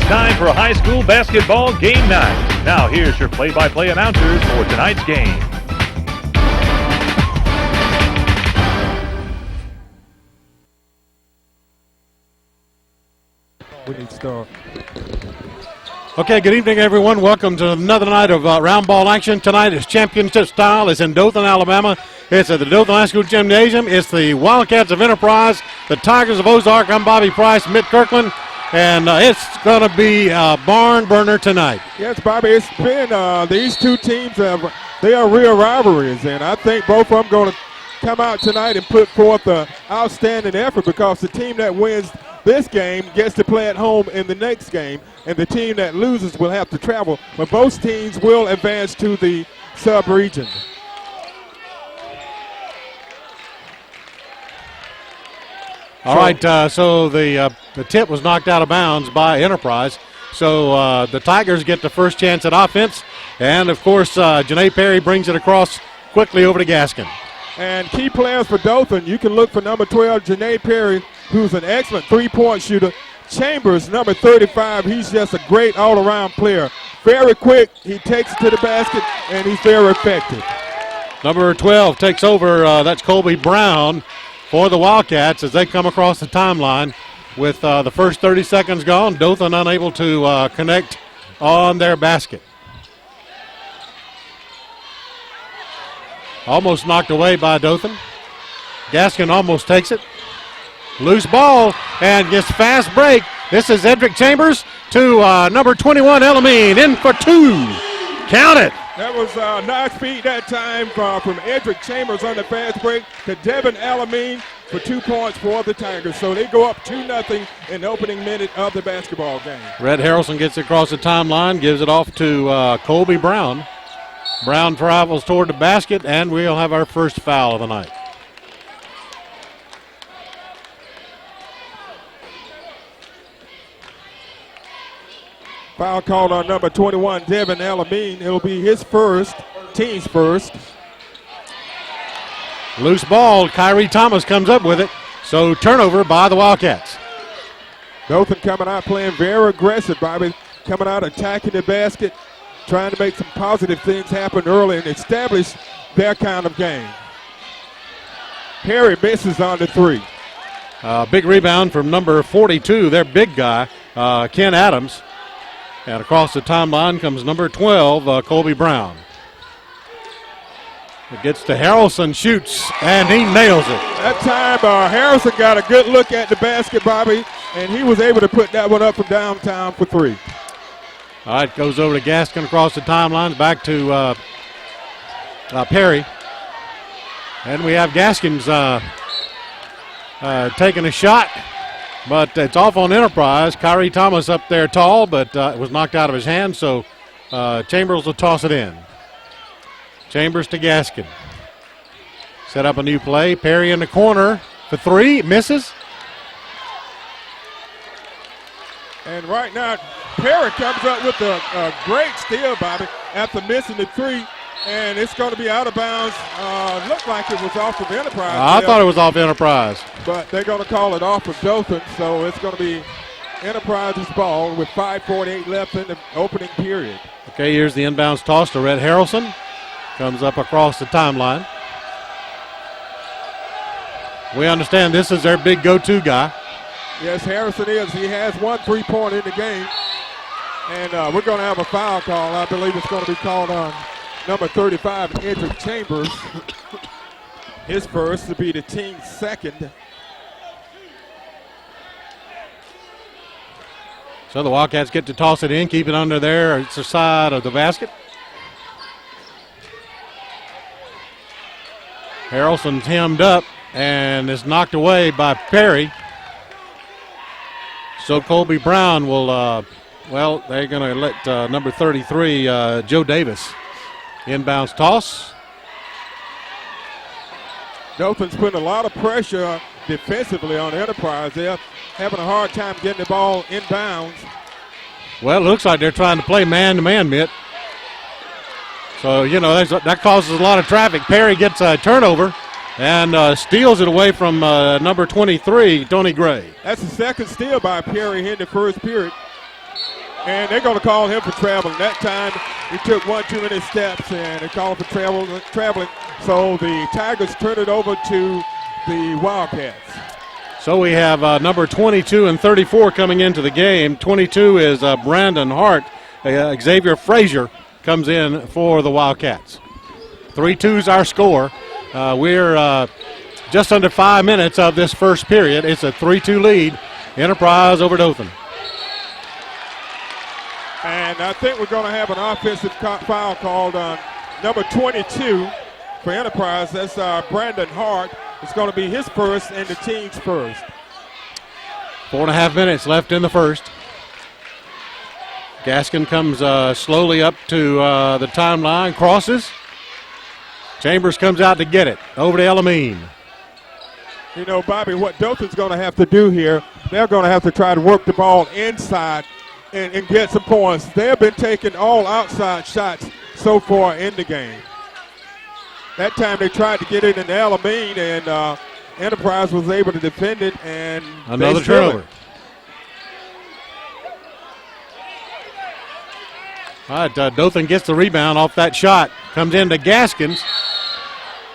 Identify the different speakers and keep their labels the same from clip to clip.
Speaker 1: time for a high school basketball game night. Now here's your play-by-play announcers for tonight's game.
Speaker 2: We need to start.
Speaker 3: Okay, good evening, everyone. Welcome to another night of round ball action. Tonight is championship style. It's in Dothan, Alabama. It's at the Dothan High School Gymnasium. It's the Wildcats of Enterprise, the Tigers of Ozark. I'm Bobby Price, Mitt Kirkland, and it's going to be a barn burner tonight.
Speaker 2: Yes, Bobby, it's been these two teams, they are real rivalries, and I think both of them going to come out tonight and put forth an outstanding effort because the team that wins this game gets to play at home in the next game, and the team that loses will have to travel. But both teams will advance to the sub-region.
Speaker 3: All right, so the tip was knocked out of bounds by Enterprise. So the Tigers get the first chance at offense. And, of course, Janae Perry brings it across quickly over to Gaskin.
Speaker 2: And key players for Dothan, you can look for number 12, Janae Perry, who's an excellent three-point shooter. Chambers, number 35, he's just a great all-around player. Very quick, he takes it to the basket, and he's very effective.
Speaker 3: Number 12 takes over, that's Colby Brown for the Wildcats as they come across the timeline with the first 30 seconds gone. Dothan unable to connect on their basket. Almost knocked away by Dothan. Gaskin almost takes it. Loose ball and gets fast break. This is Edric Chambers to number 21, Elamine, in for two. Count it.
Speaker 2: That was nice feed that time from Edric Chambers on the fast break to Devin Elamine for 2 points for the Tigers. So they go up 2-0 in the opening minute of the basketball game.
Speaker 3: Rhett Harrelson gets across the timeline, gives it off to Colby Brown. Brown travels toward the basket, and we'll have our first foul of the night.
Speaker 2: Foul called on number 21, Devin Elamine. It'll be his first, team's first.
Speaker 3: Loose ball, Kyrie Thomas comes up with it, so turnover by the Wildcats.
Speaker 2: Dothan coming out playing very aggressive, Bobby. Coming out attacking the basket, trying to make some positive things happen early and establish their kind of game. Perry misses on the three.
Speaker 3: Big rebound from number 42, their big guy, Ken Adams. And across the timeline comes number 12, Colby Brown. It gets to Harrelson, shoots, and he nails it.
Speaker 2: That time, Harrelson got a good look at the basket, Bobby, and he was able to put that one up from downtown for three.
Speaker 3: All right, goes over to Gaskin across the timelines, back to Perry. And we have Gaskins taking a shot, but it's off on Enterprise. Kyrie Thomas up there tall, but it was knocked out of his hand, so Chambers will toss it in. Chambers to Gaskin. Set up a new play. Perry in the corner for three, misses.
Speaker 2: And right now, Perry comes up with a great steal, Bobby, after missing the three, and it's going to be out of bounds. Looked like it was off of Enterprise.
Speaker 3: I thought it was off Enterprise.
Speaker 2: But they're going to call it off of Dothan, so it's going to be Enterprise's ball with 5:48 left in the opening period.
Speaker 3: Okay, here's the inbounds toss to Rhett Harrelson. Comes up across the timeline. We understand this is their big go-to guy.
Speaker 2: Yes, Harrison is. He has 1 3-point in the game. And we're going to have a foul call. I believe it's going to be called on number 35, Edric Chambers. His first to be the team's second.
Speaker 3: So the Wildcats get to toss it in, keep it under there. It's the side of the basket. Harrelson's hemmed up and is knocked away by Perry. So Colby Brown will, they're going to let number 33, Joe Davis, inbounds toss.
Speaker 2: Dothan's putting a lot of pressure defensively on Enterprise. They're having a hard time getting the ball inbounds.
Speaker 3: Well, it looks like they're trying to play man-to-man, Mitt. So, that causes a lot of traffic. Perry gets a turnover and steals it away from number 23, Tony Gray.
Speaker 2: That's the second steal by Perry here in the first period. And they're going to call him for traveling. That time he took one too many steps, and they called him for traveling. So the Tigers turn it over to the Wildcats.
Speaker 3: So we have number 22 and 34 coming into the game. 22 is Brandon Hart. Xavier Frazier comes in for the Wildcats. 3-2 is our score. We're just under 5 minutes of this first period. It's a 3-2 lead. Enterprise over Dothan.
Speaker 2: And I think we're going to have an offensive foul called on number 22 for Enterprise. That's Brandon Hart. It's going to be his first and the team's first.
Speaker 3: 4.5 minutes left in the first. Gaskin comes slowly up to the timeline, crosses. Chambers comes out to get it. Over to Elamine.
Speaker 2: You know, Bobby, what Dothan's going to have to do here, they're going to have to try to work the ball inside and get some points. They have been taking all outside shots so far in the game. That time they tried to get it in Elamine, and Enterprise was able to defend it, and
Speaker 3: another turnover. All right, Dothan gets the rebound off that shot. Comes into Gaskins.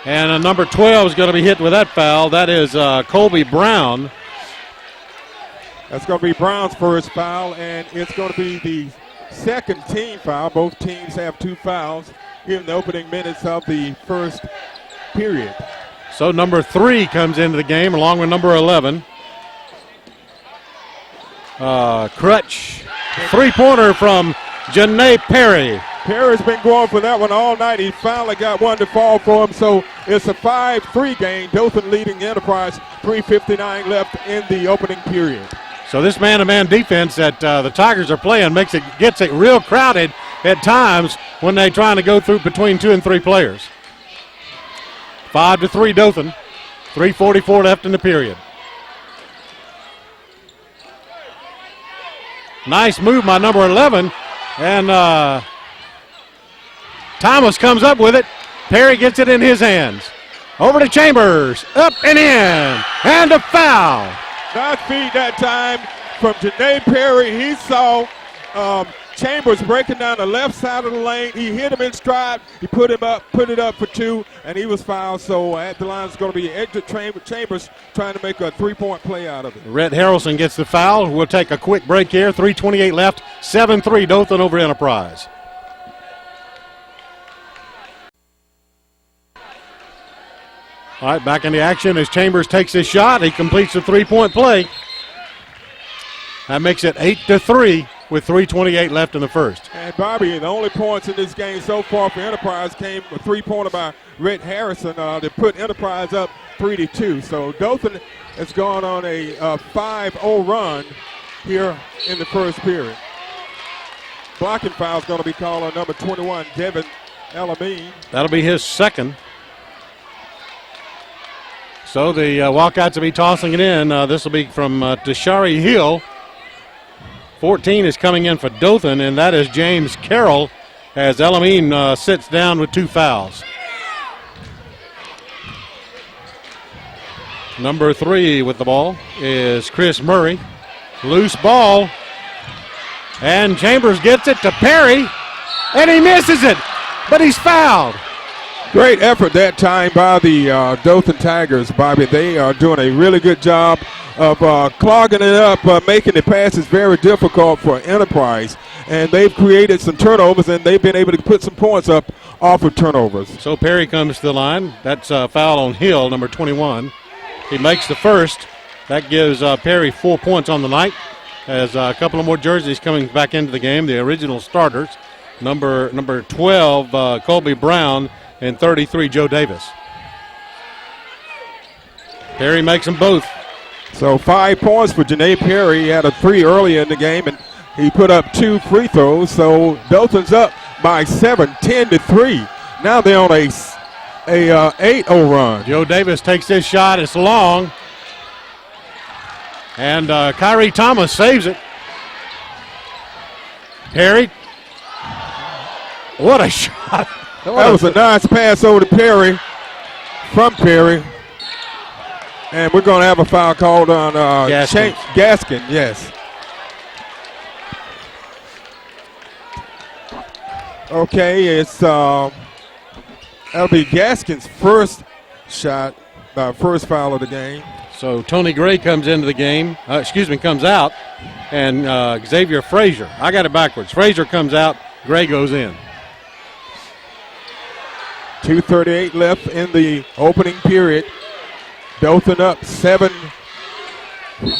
Speaker 3: And number 12 is going to be hit with that foul. That is Colby Brown.
Speaker 2: That's going to be Brown's first foul, and it's going to be the second team foul. Both teams have 2 fouls here in the opening minutes of the first period.
Speaker 3: So number 3 comes into the game along with number 11. Crutch. 3-pointer from Janae Perry.
Speaker 2: Perry's been going for that one all night. He finally got one to fall for him, so it's a 5-3 game. Dothan leading Enterprise, 3:59 left in the opening period.
Speaker 3: So this man-to-man defense that the Tigers are playing gets it real crowded at times when they're trying to go through between 2 and 3 players. 5-3 Dothan. 3:44 left in the period. Nice move by number 11, and Thomas comes up with it. Perry gets it in his hands. Over to Chambers. Up and in. And a foul.
Speaker 2: Not feed that time from Janae Perry. He saw Chambers breaking down the left side of the lane. He hit him in stride. He put it up for 2, and he was fouled. So at the line, it's going to be exit Chambers trying to make a 3-point play out of it.
Speaker 3: Rhett Harrelson gets the foul. We'll take a quick break here. 3:28 left. 7-3 Dothan over Enterprise. All right, back in the action as Chambers takes his shot. He completes the 3-point play. That makes it 8-3 with 3:28 left in the first.
Speaker 2: And Bobby, the only points in this game so far for Enterprise came a 3-pointer by Rhett Harrison to put Enterprise up 3-2. So Dothan has gone on a 5-0 run here in the first period. Blocking foul is going to be called on number 21, Devin Elamine.
Speaker 3: That'll be his second. So the Wildcats will be tossing it in. This will be from Tashari Hill. 14 is coming in for Dothan, and that is James Carroll as Elamine sits down with 2 fouls. Number 3 with the ball is Chris Murray. Loose ball, and Chambers gets it to Perry, and he misses it, but he's fouled.
Speaker 2: Great effort that time by the Dothan Tigers, Bobby. They are doing a really good job of clogging it up, making the passes very difficult for Enterprise. And they've created some turnovers, and they've been able to put some points up off of turnovers.
Speaker 3: So Perry comes to the line. That's a foul on Hill, number 21. He makes the first. That gives Perry 4 points on the night. As a couple of more jerseys coming back into the game, the original starters. Number 12, Colby Brown, and 33, Joe Davis. Perry makes them both.
Speaker 2: So 5 points for Janae Perry. He had a 3 early in the game, and he put up 2 free throws. So Dothan's up by 7, 10-3. Now they're on a 8-0 run.
Speaker 3: Joe Davis takes his shot. It's long. And Kyrie Thomas saves it. Perry. What a shot.
Speaker 2: That was a nice pass over to Perry, from Perry. And we're going to have a foul called on
Speaker 3: Gaskin.
Speaker 2: Gaskin, yes. Okay, it's that'll be Gaskin's first shot, first foul of the game.
Speaker 3: So Tony Gray comes into the game, comes out, and Xavier Frazier. I got it backwards. Frazier comes out, Gray goes in.
Speaker 2: 2:38 left in the opening period. Dothan up 7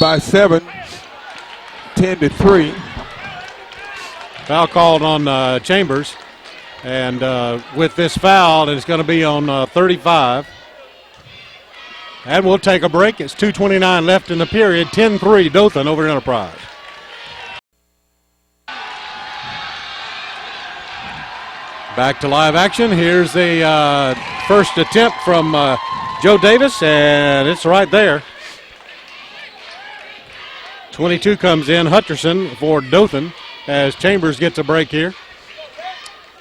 Speaker 2: by 7, 10-3.
Speaker 3: Foul called on Chambers, and with this foul, it's going to be on 35. And we'll take a break. It's 2:29 left in the period. 10-3 Dothan over Enterprise. Back to live action. Here's the first attempt from Joe Davis, and it's right there. 22 comes in, Hutcherson for Dothan, as Chambers gets a break here.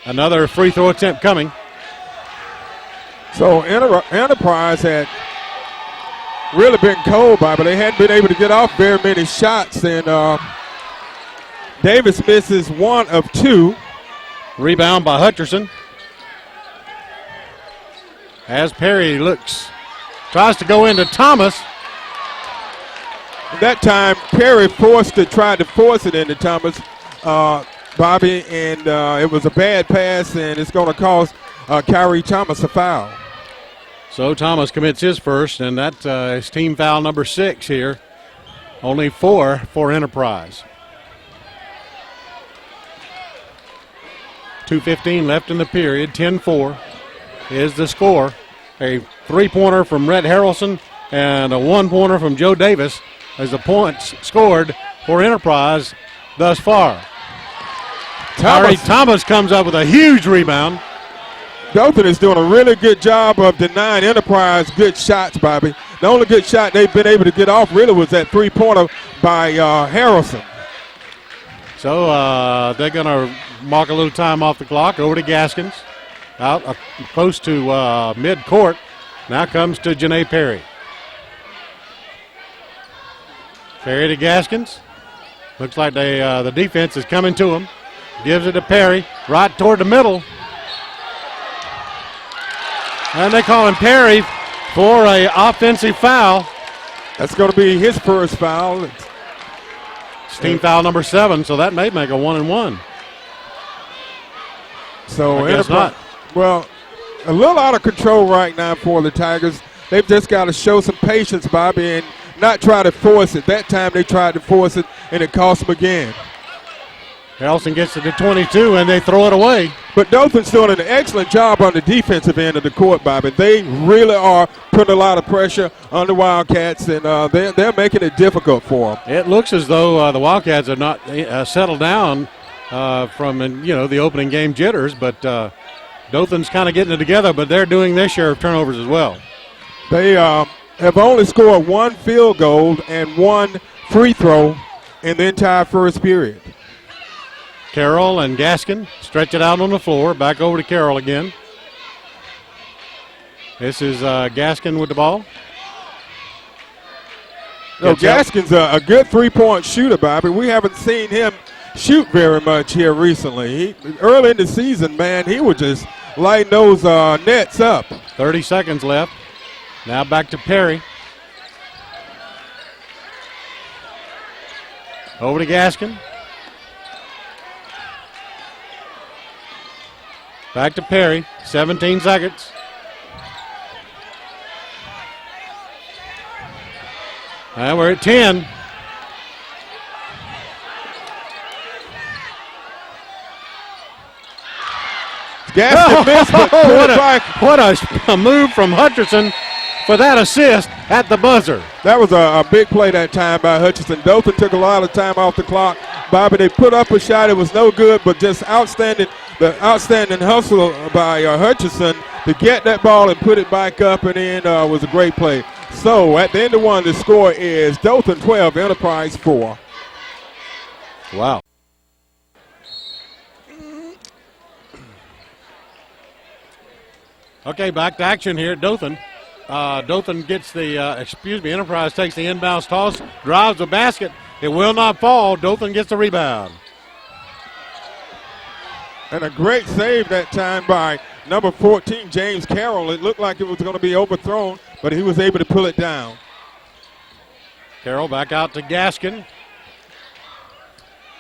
Speaker 3: Another free throw attempt coming.
Speaker 2: So Enterprise had really been cold by, but they hadn't been able to get off very many shots, and Davis misses 1 of 2.
Speaker 3: Rebound by Hutcherson. As Perry tries to go into Thomas.
Speaker 2: That time, Perry tried to force it into Thomas, Bobby, and it was a bad pass, and it's going to cost Kyrie Thomas a foul.
Speaker 3: So Thomas commits his first, and that is team foul number 6 here. Only 4 for Enterprise. 2:15 left in the period. 10-4 is the score. A 3-pointer from Rhett Harrelson and a 1-pointer from Joe Davis as the points scored for Enterprise thus far. Thomas comes up with a huge rebound.
Speaker 2: Dothan is doing a really good job of denying Enterprise good shots, Bobby. The only good shot they've been able to get off really was that 3-pointer by Harrelson.
Speaker 3: So they're going to mark a little time off the clock. Over to Gaskins. Out close to mid-court. Now comes to Janae Perry. Perry to Gaskins. Looks like the defense is coming to him. Gives it to Perry. Right toward the middle. And they call him Perry for an offensive foul.
Speaker 2: That's going to be his first foul.
Speaker 3: It's team foul number 7, so that may make a 1-1.
Speaker 2: So
Speaker 3: I guess not.
Speaker 2: Well, a little out of control right now for the Tigers. They've just got to show some patience, Bobby, and not try to force it. That time they tried to force it, and it cost them again.
Speaker 3: Harrelson gets it to 22, and they throw it away.
Speaker 2: But Dothan's doing an excellent job on the defensive end of the court, Bobby. They really are putting a lot of pressure on the Wildcats, and they're making it difficult for them.
Speaker 3: It looks as though the Wildcats are not settled down from the opening game jitters, but Dothan's kind of getting it together, but they're doing their share of turnovers as well.
Speaker 2: They have only scored 1 field goal and 1 free throw in the entire first period.
Speaker 3: Carroll and Gaskin stretch it out on the floor. Back over to Carroll again. This is Gaskin with the ball.
Speaker 2: No, Gaskin's a good 3-point shooter, Bobby. We haven't seen him shoot very much here recently. Early in the season, man, he was just lighting those nets up.
Speaker 3: 30 seconds left. Now back to Perry. Over to Gaskin. Back to Perry, 17 seconds. And we're at 10.
Speaker 2: Gaskin missed, but
Speaker 3: what a move from Hutcherson for that assist at the buzzer.
Speaker 2: That was a big play that time by Hutcherson. Dothan took a lot of time off the clock. Bobby, they put up a shot. It was no good, but just outstanding. The outstanding hustle by Hutcherson to get that ball and put it back up and in was a great play. So at the end of one, the score is Dothan 12, Enterprise 4.
Speaker 3: Wow. Okay, back to action here at Dothan. Dothan gets the, Enterprise takes the inbounds toss, drives the basket. It will not fall. Dothan gets the rebound.
Speaker 2: And a great save that time by number 14, James Carroll. It looked like it was going to be overthrown, but he was able to pull it down.
Speaker 3: Carroll back out to Gaskin.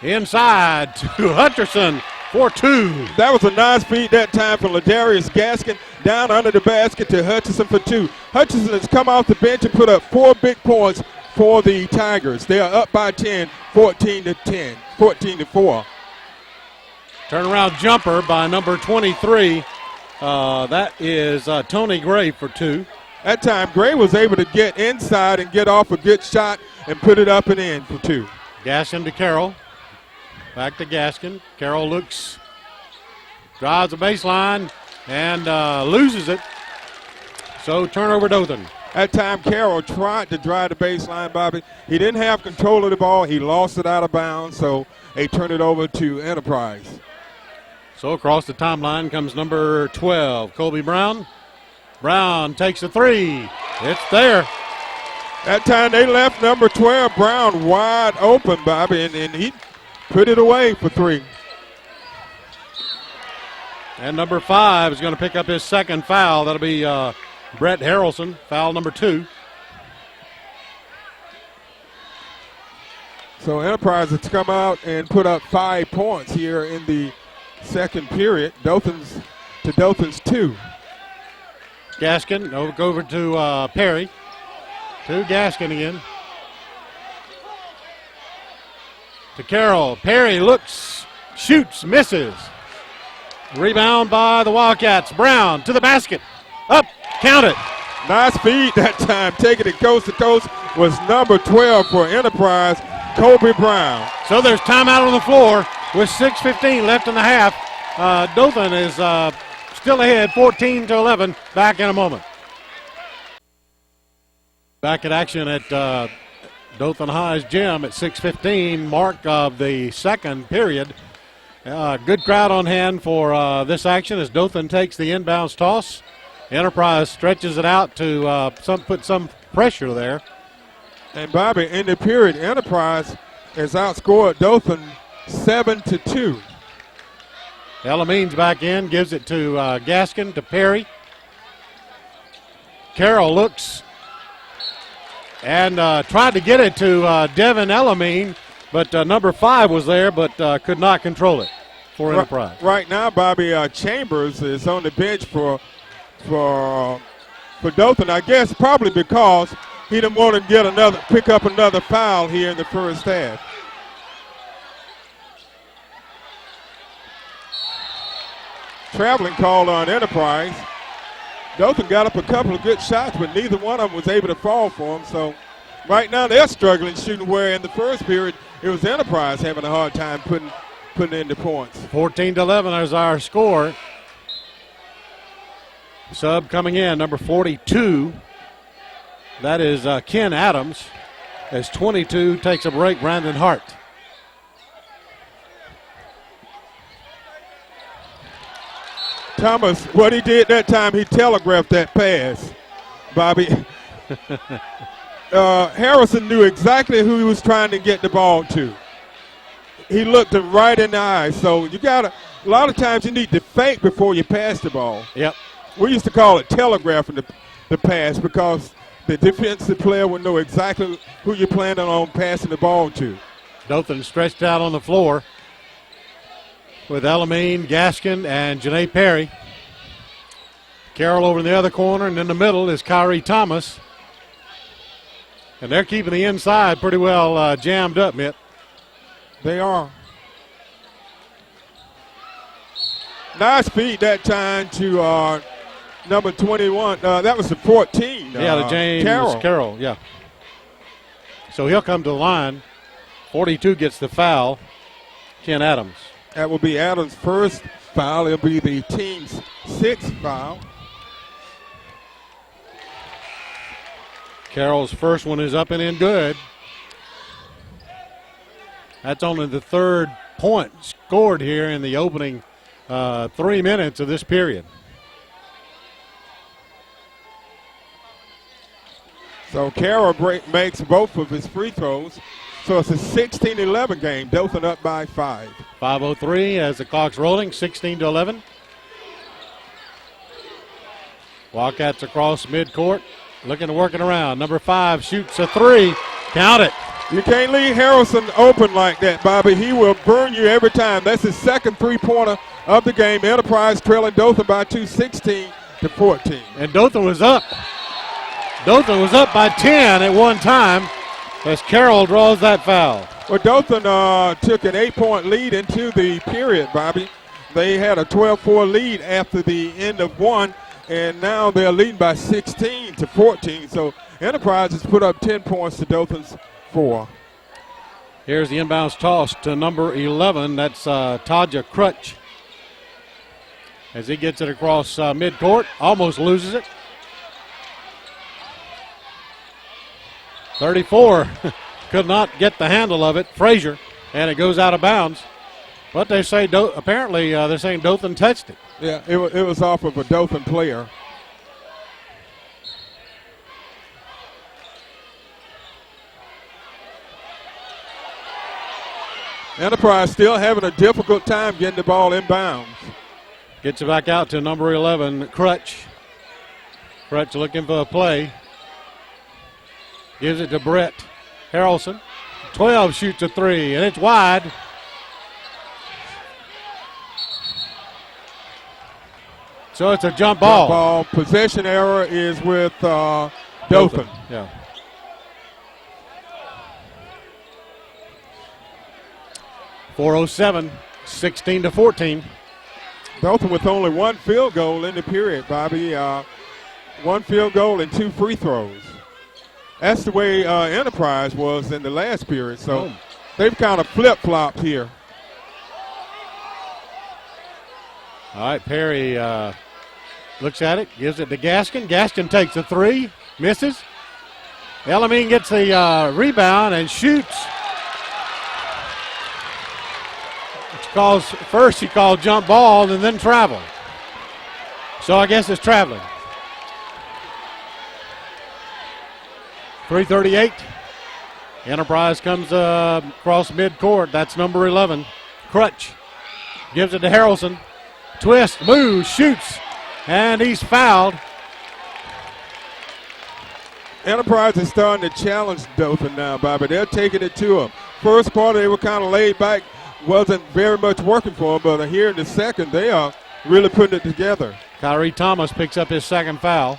Speaker 3: Inside to Hutcherson for two.
Speaker 2: That was a nice feed that time for Ladarius Gaskin. Down under the basket to Hutcherson for two. Hutcherson has come off the bench and put up 4 big points for the Tigers. They are up by 10, 14-10, 14-4.
Speaker 3: Turnaround jumper by number 23. That is Tony Gray for two.
Speaker 2: That time, Gray was able to get inside and get off a good shot and put it up and in for two.
Speaker 3: Gaskin to Carroll. Back to Gaskin. Carroll looks, drives the baseline, and loses it. So turnover Dothan.
Speaker 2: That time, Carroll tried to drive the baseline, Bobby. He didn't have control of the ball. He lost it out of bounds, so they turned it over to Enterprise.
Speaker 3: So across the timeline comes number 12, Colby Brown. Brown takes a three. It's there.
Speaker 2: That time they left number 12, Brown, wide open, Bobby, and he put it away for three.
Speaker 3: And number 5 is going to pick up his second foul. That'll be Brett Harrelson, foul number 2.
Speaker 2: So Enterprise has come out and put up 5 points here in the second period. Dothan's 2.
Speaker 3: Gaskin over to Perry. To Gaskin again. To Carroll. Perry looks, shoots, misses. Rebound by the Wildcats. Brown to the basket. Up, count it.
Speaker 2: Nice feed that time. Taking it coast to coast was number 12 for Enterprise, Colby Brown.
Speaker 3: So there's timeout on the floor with 6:15 left in the half. Dothan is still ahead, 14-11. Back in a moment. Back at action at Dothan High's gym at 6:15, mark of the second period. Good crowd on hand for this action as Dothan takes the inbounds toss. Enterprise stretches it out to put some pressure there.
Speaker 2: And Bobby, in the period, Enterprise has outscored Dothan 7-2.
Speaker 3: Elamines back in, gives it to Gaskin, to Perry. Carroll looks and tried to get it to Devin Elamine, but number 5 was there, but could not control it for Enterprise.
Speaker 2: Right now, Bobby, Chambers is on the bench for Dothan. I guess probably because he didn't want to pick up another foul here in the first half. Traveling call on Enterprise. Dothan got up a couple of good shots, but neither one of them was able to fall for him. So right now they're struggling shooting, where in the first period it was Enterprise having a hard time putting in the points.
Speaker 3: 14-11 is our score. Sub coming in, number 42. That is Ken Adams. As 22 takes a break, Brandon Hart.
Speaker 2: Thomas, what he did that time, he telegraphed that pass, Bobby. Harrelson knew exactly who he was trying to get the ball to. He looked him right in the eye. So a lot of times you need to fake before you pass the ball.
Speaker 3: Yep.
Speaker 2: We used to call it telegraphing the pass, because the defensive player would know exactly who you're planning on passing the ball to.
Speaker 3: Dothan stretched out on the floor with Elamine, Gaskin, and Janae Perry. Carroll over in the other corner, and in the middle is Kyrie Thomas. And they're keeping the inside pretty well jammed up, Mitt.
Speaker 2: They are. Nice feed that time to number 21. That was the 14.
Speaker 3: The James Carroll, yeah. So he'll come to the line. 42 gets the foul. Ken Adams.
Speaker 2: That will be Adams' first foul. It'll be the team's 6th foul.
Speaker 3: Carroll's first one is up and in good. That's only the 3rd point scored here in the opening 3 minutes of this period.
Speaker 2: So Carroll makes both of his free throws. So it's a 16-11 game. Dothan up by 5.
Speaker 3: 5:03 as the clock's rolling, 16-11. Wildcats across midcourt, looking to work it around. Number 5 shoots a 3. Count it.
Speaker 2: You can't leave Harrelson open like that, Bobby. He will burn you every time. That's his second three-pointer of the game. Enterprise trailing Dothan by 2, 16-14.
Speaker 3: And Dothan was up. Dothan was up by 10 at one time as Carroll draws that foul.
Speaker 2: Well, Dothan took an 8-point lead into the period, Bobby. They had a 12-4 lead after the end of one, and now they're leading by 16-14. So Enterprise has put up 10 points to Dothan's 4.
Speaker 3: Here's the inbounds toss to number 11. That's Taja Crutch. As he gets it across midcourt, almost loses it. 34 could not get the handle of it. Frazier, and it goes out of bounds. But they say apparently they're saying Dothan touched it.
Speaker 2: Yeah, it was off of a Dothan player. Enterprise still having a difficult time getting the ball inbounds.
Speaker 3: Gets it back out to number 11, Crutch. Crutch looking for a play. Gives it to Brett Harrelson. 12 shoots a 3, and it's wide. So it's a jump ball.
Speaker 2: Jump ball. Possession error is with Dothan.
Speaker 3: Yeah. .407, 16-14.
Speaker 2: Dothan with only one field goal in the period, Bobby. One field goal and 2 free throws. That's the way Enterprise was in the last period. So they've kind of flip-flopped here.
Speaker 3: All right, Perry looks at it, gives it to Gaskin. Gaskin takes a 3, misses. Elamine gets the rebound and shoots. First he called jump ball and then travel. So I guess it's traveling. 3:38. Enterprise comes across midcourt. That's number 11, Crutch. Gives it to Harrelson. Twist, moves, shoots, and he's fouled.
Speaker 2: Enterprise is starting to challenge Dothan now, Bobby. They're taking it to him. First quarter, they were kind of laid back. Wasn't very much working for them, but here in the second, they are really putting it together.
Speaker 3: Kyrie Thomas picks up his second foul.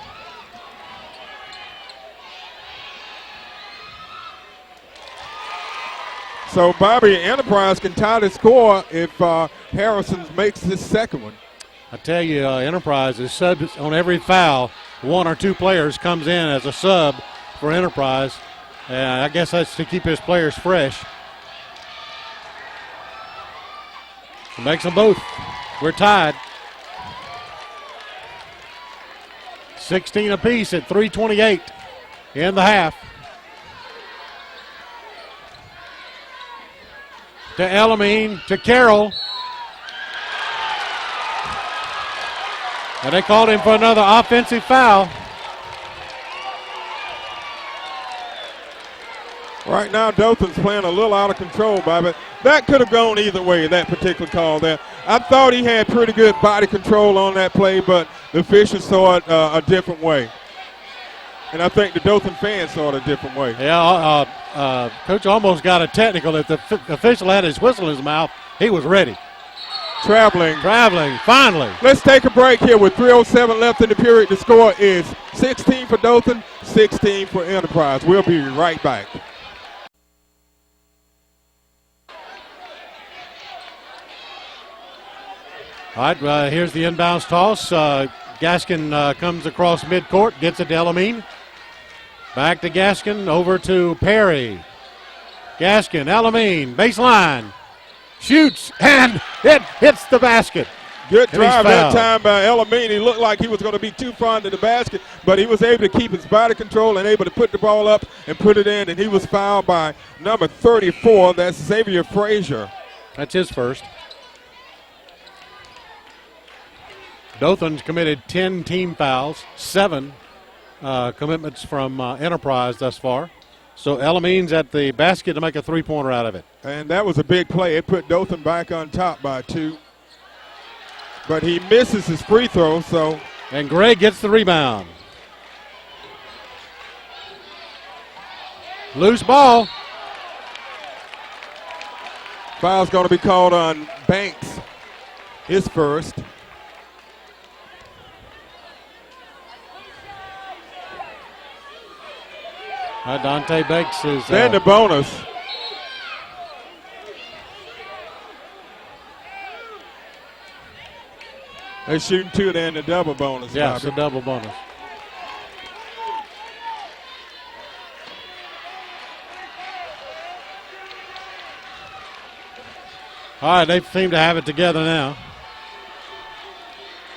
Speaker 2: So, Bobby, Enterprise can tie the score if Harrison makes his second one.
Speaker 3: I tell you, Enterprise is subs on every foul. 1 or 2 players comes in as a sub for Enterprise. And I guess that's to keep his players fresh. It makes them both. We're tied. 16 apiece at 3:28 in the half. To Elamine, to Carroll. And they called him for another offensive foul.
Speaker 2: Right now, Dothan's playing a little out of control, Bobby. That could have gone either way, that particular call there. I thought he had pretty good body control on that play, but the officials saw it a different way. And I think the Dothan fans saw it a different way.
Speaker 3: Yeah, Coach almost got a technical. If the official had his whistle in his mouth, he was ready.
Speaker 2: Traveling,
Speaker 3: finally.
Speaker 2: Let's take a break here with 3:07 left in the period. The score is 16 for Dothan, 16 for Enterprise. We'll be right back.
Speaker 3: All right, here's the inbounds toss. Gaskin comes across midcourt, gets it to Elamine. Back to Gaskin, over to Perry. Gaskin, Elamine, baseline. Shoots, and it hits the basket.
Speaker 2: Good drive that time by Elamine. He looked like he was going to be too far into the basket, but he was able to keep his body control and able to put the ball up and put it in, and he was fouled by number 34. That's Xavier Frazier.
Speaker 3: That's his first. Dothan's committed 10 team fouls, 7 commitments from Enterprise thus far. So Elamines at the basket to make a three-pointer out of it.
Speaker 2: And that was a big play. It put Dothan back on top by 2. But he misses his free throw, so.
Speaker 3: And Gray gets the rebound. Loose ball.
Speaker 2: Foul's going to be called on Banks, his first.
Speaker 3: Dante Banks is.
Speaker 2: Then the bonus. They're shooting 2, then the double bonus.
Speaker 3: Yeah, it's a double bonus. All right, they seem to have it together now.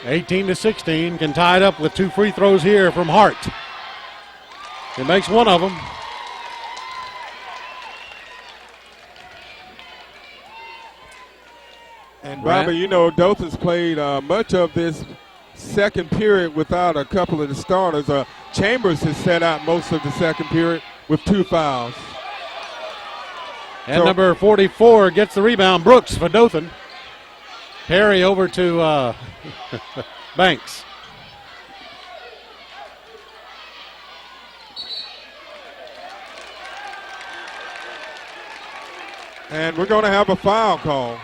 Speaker 3: 18-16, can tie it up with 2 free throws here from Hart. He makes one of them.
Speaker 2: And Bobby, you know, Dothan's played much of this second period without a couple of the starters. Chambers has set out most of the second period with 2 fouls.
Speaker 3: And number 44 gets the rebound, Brooks for Dothan. Perry over to Banks.
Speaker 2: And we're going to have a foul call.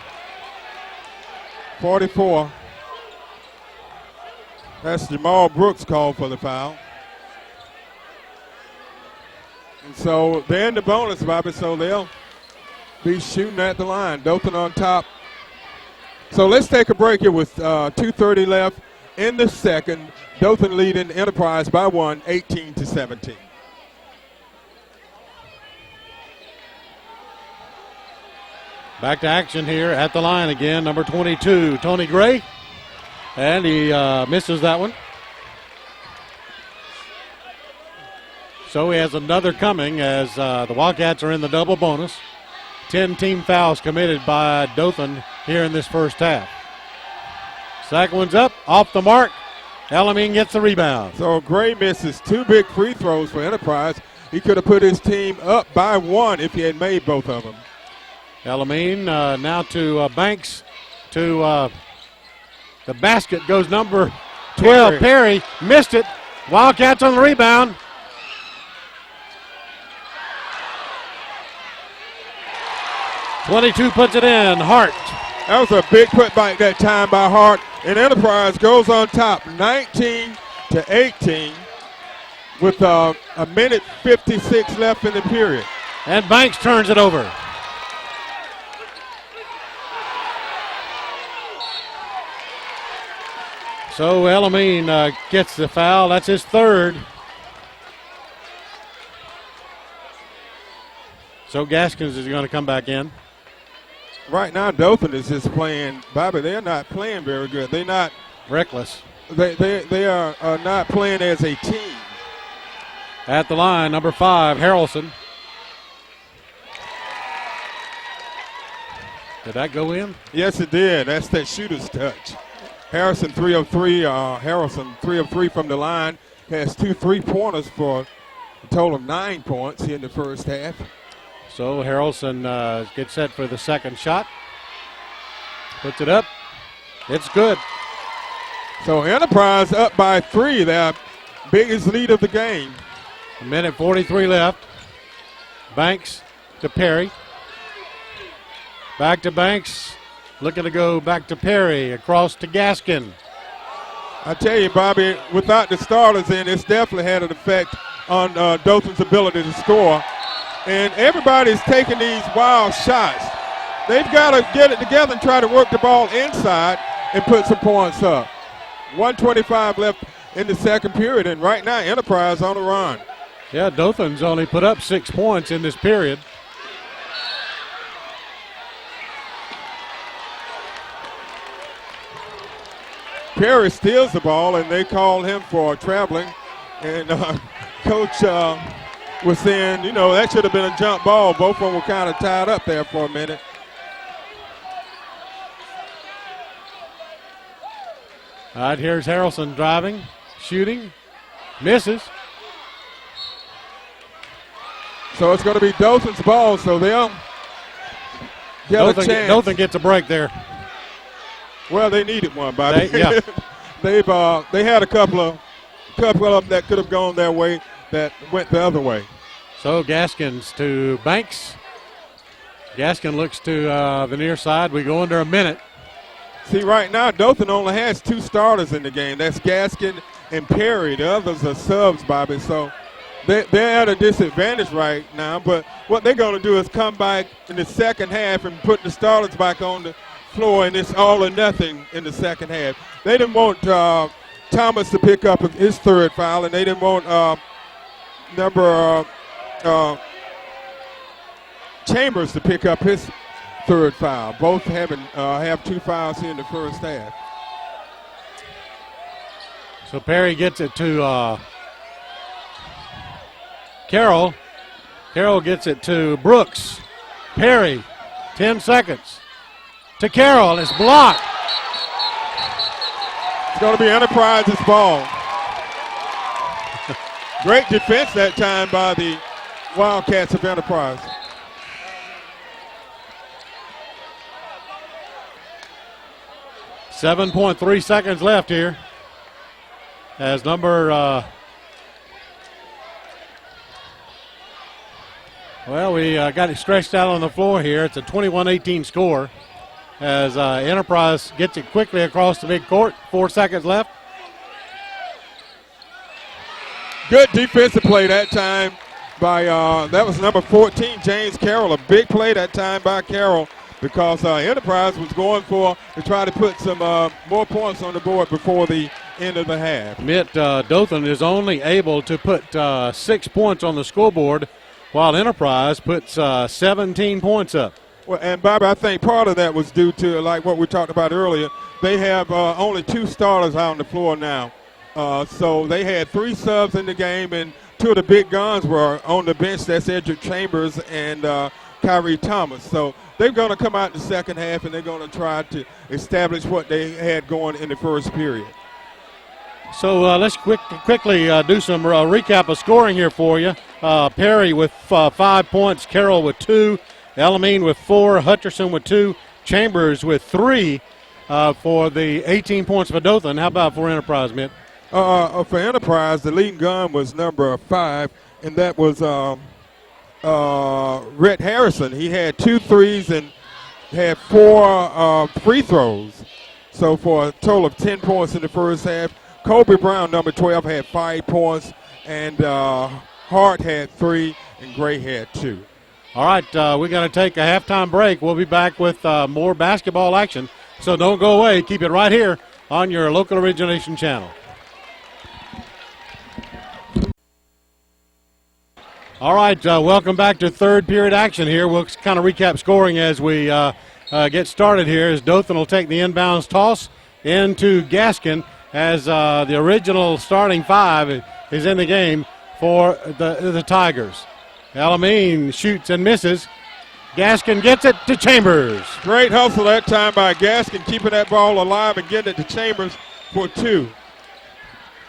Speaker 2: 44. That's Jamal Brooks called for the foul. And so they're in the bonus, Bobby, so they'll be shooting at the line. Dothan on top. So let's take a break here with 2:30 left in the second. Dothan leading Enterprise by 1, 18-17.
Speaker 3: Back to action here at the line again. Number 22, Tony Gray. And he misses that one. So he has another coming as the Wildcats are in the double bonus. 10 team fouls committed by Dothan here in this first half. Second one's up, off the mark. Elamine gets the rebound.
Speaker 2: So Gray misses 2 big free throws for Enterprise. He could have put his team up by 1 if he had made both of them.
Speaker 3: Elamine now to Banks. To the basket goes number 12, Perry. Missed it. Wildcats on the rebound. .22 puts it in. Hart.
Speaker 2: That was a big putback that time by Hart. And Enterprise goes on top 19-18 with a minute 56 left in the period.
Speaker 3: And Banks turns it over. So Elamine gets the foul. That's his third. So Gaskins is going to come back in.
Speaker 2: Right now, Dothan is just playing. Bobby, they're not playing very good. They're not
Speaker 3: reckless.
Speaker 2: They are not playing as a team.
Speaker 3: At the line, number 5, Harrelson. Did that go in?
Speaker 2: Yes, it did. That's that shooter's touch. Harrelson 3 of 3. Harrelson 3 of 3 from the line. Has 2 3-pointers for a total of 9 points here in the first half.
Speaker 3: So Harrelson gets set for the second shot. Puts it up. It's good.
Speaker 2: So Enterprise up by 3. Their biggest lead of the game.
Speaker 3: A minute 43 left. Banks to Perry. Back to Banks. Looking to go back to Perry. Across to Gaskin.
Speaker 2: I tell you, Bobby, without the starters in, it's definitely had an effect on Dothan's ability to score. And everybody's taking these wild shots. They've got to get it together and try to work the ball inside and put some points up. 1:25 left in the second period, and right now Enterprise on the run.
Speaker 3: Yeah, Dothan's only put up 6 points in this period.
Speaker 2: Perry steals the ball, and they call him for traveling. And Coach was saying, you know, that should have been a jump ball. Both of them were kind of tied up there for a minute.
Speaker 3: All right, here's Harrelson driving, shooting, misses.
Speaker 2: So it's going to be Dothan's ball, so they'll get a chance.
Speaker 3: Dothan gets a break there.
Speaker 2: Well, they needed one, Bobby.
Speaker 3: Yeah.
Speaker 2: They had a couple of them that could have gone their way that went the other way.
Speaker 3: So Gaskins to Banks. Gaskin looks to the near side. We go under a minute.
Speaker 2: See, right now, Dothan only has 2 starters in the game. That's Gaskin and Perry. The others are subs, Bobby. So they're at a disadvantage right now. But what they're going to do is come back in the second half and put the starters back on the floor, and it's all or nothing in the second half. They didn't want Thomas to pick up his 3rd foul, and they didn't want Chambers to pick up his 3rd foul. Both have 2 fouls here in the first half.
Speaker 3: So Perry gets it to Carroll. Carroll gets it to Brooks. Perry, 10 seconds. To Carroll, it's blocked.
Speaker 2: It's going to be Enterprise's ball. Great defense that time by the Wildcats of Enterprise.
Speaker 3: .3 seconds left here. As number, we got it stretched out on the floor here. It's a 21-18 score as Enterprise gets it quickly across the midcourt. 4 seconds left.
Speaker 2: Good defensive play that time by, that was number 14, James Carroll. A big play that time by Carroll because Enterprise was going to try to put some more points on the board before the end of the half.
Speaker 3: Dothan is only able to put 6 points on the scoreboard while Enterprise puts 17 points up.
Speaker 2: Well, and Bobby, I think part of that was due to, like what we talked about earlier, they have only 2 starters out on the floor now. So they had 3 subs in the game, and 2 of the big guns were on the bench. That's Edric Chambers and Kyrie Thomas. So they're going to come out in the second half, and they're going to try to establish what they had going in the first period.
Speaker 3: So let's quickly do some recap of scoring here for you. Perry with 5 points, Carroll with 2, Elamine with 4, Hutcherson with 2, Chambers with 3 for the 18 points for Dothan. How about for Enterprise, Mitt?
Speaker 2: For Enterprise, the leading gun was number 5, and that was Rhett Harrelson. He had 2 threes and had 4 free throws. So for a total of 10 points in the first half. Kobe Brown, number 12, had 5 points, and Hart had 3, and Gray had 2.
Speaker 3: All right, we're going to take a halftime break. We'll be back with more basketball action. So don't go away. Keep it right here on your local origination channel. All right, welcome back to third period action here. We'll kind of recap scoring as we get started here as Dothan will take the inbounds toss into Gaskin as the original starting 5 is in the game for the Tigers. Elamine shoots and misses. Gaskin gets it to Chambers.
Speaker 2: Great hustle that time by Gaskin, keeping that ball alive and getting it to Chambers for 2.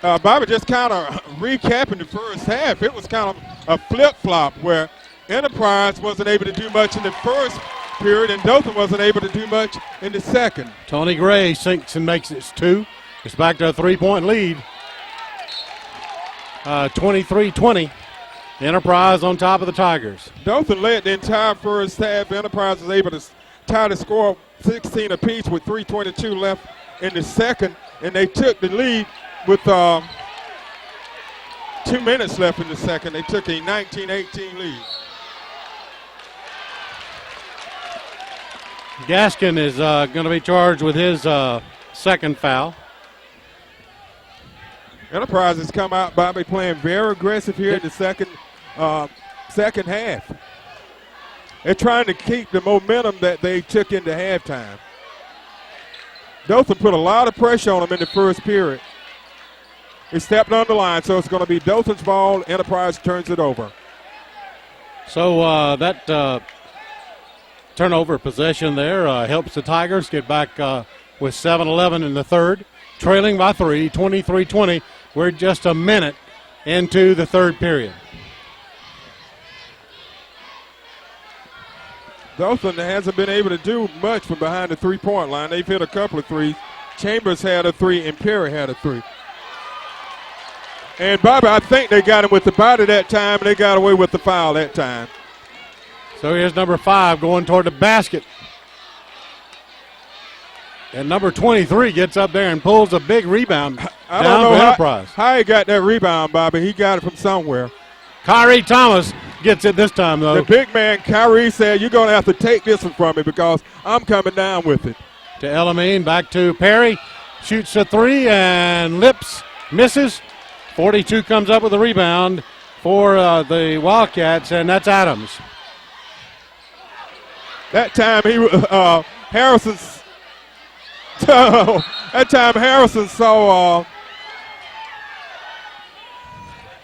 Speaker 2: Bobby, just kind of recapping the first half, it was kind of a flip-flop where Enterprise wasn't able to do much in the first period and Dothan wasn't able to do much in the second.
Speaker 3: Tony Gray sinks and makes it 2. It's back to a 3-point lead. 23-20. Enterprise on top of the Tigers.
Speaker 2: Dothan led the entire first half. Enterprise was able to tie the score 16 apiece with 3:22 left in the second, and they took the lead with 2 minutes left in the second. They took a 19-18 lead.
Speaker 3: Gaskin is going to be charged with his second foul.
Speaker 2: Enterprise has come out, Bobby, playing very aggressive here in the second half. They're trying to keep the momentum that they took into halftime. Dothan put a lot of pressure on them in the first period. He stepped on the line, so it's going to be Dothan's ball. Enterprise turns it over.
Speaker 3: So that turnover possession there helps the Tigers get back with 7-11 in the third, trailing by 3, 23-20. We're just a minute into the third period.
Speaker 2: Dothan hasn't been able to do much from behind the three-point line. They've hit a couple of threes. Chambers had a three and Perry had a three. And Bobby, I think they got him with the body that time, and they got away with the foul that time.
Speaker 3: So here's number 5 going toward the basket. And number 23 gets up there and pulls a big rebound.
Speaker 2: I don't know how he got that rebound, Bobby. He got it from somewhere.
Speaker 3: Kyrie Thomas gets it this time, though.
Speaker 2: The big man, Kyrie, said, you're going to have to take this one from me because I'm coming down with it.
Speaker 3: To Elamine, back to Perry. Shoots a 3 and lips, misses. 42 comes up with a rebound for the Wildcats, and that's Adams.
Speaker 2: That time Harrelson. That time Harrelson saw.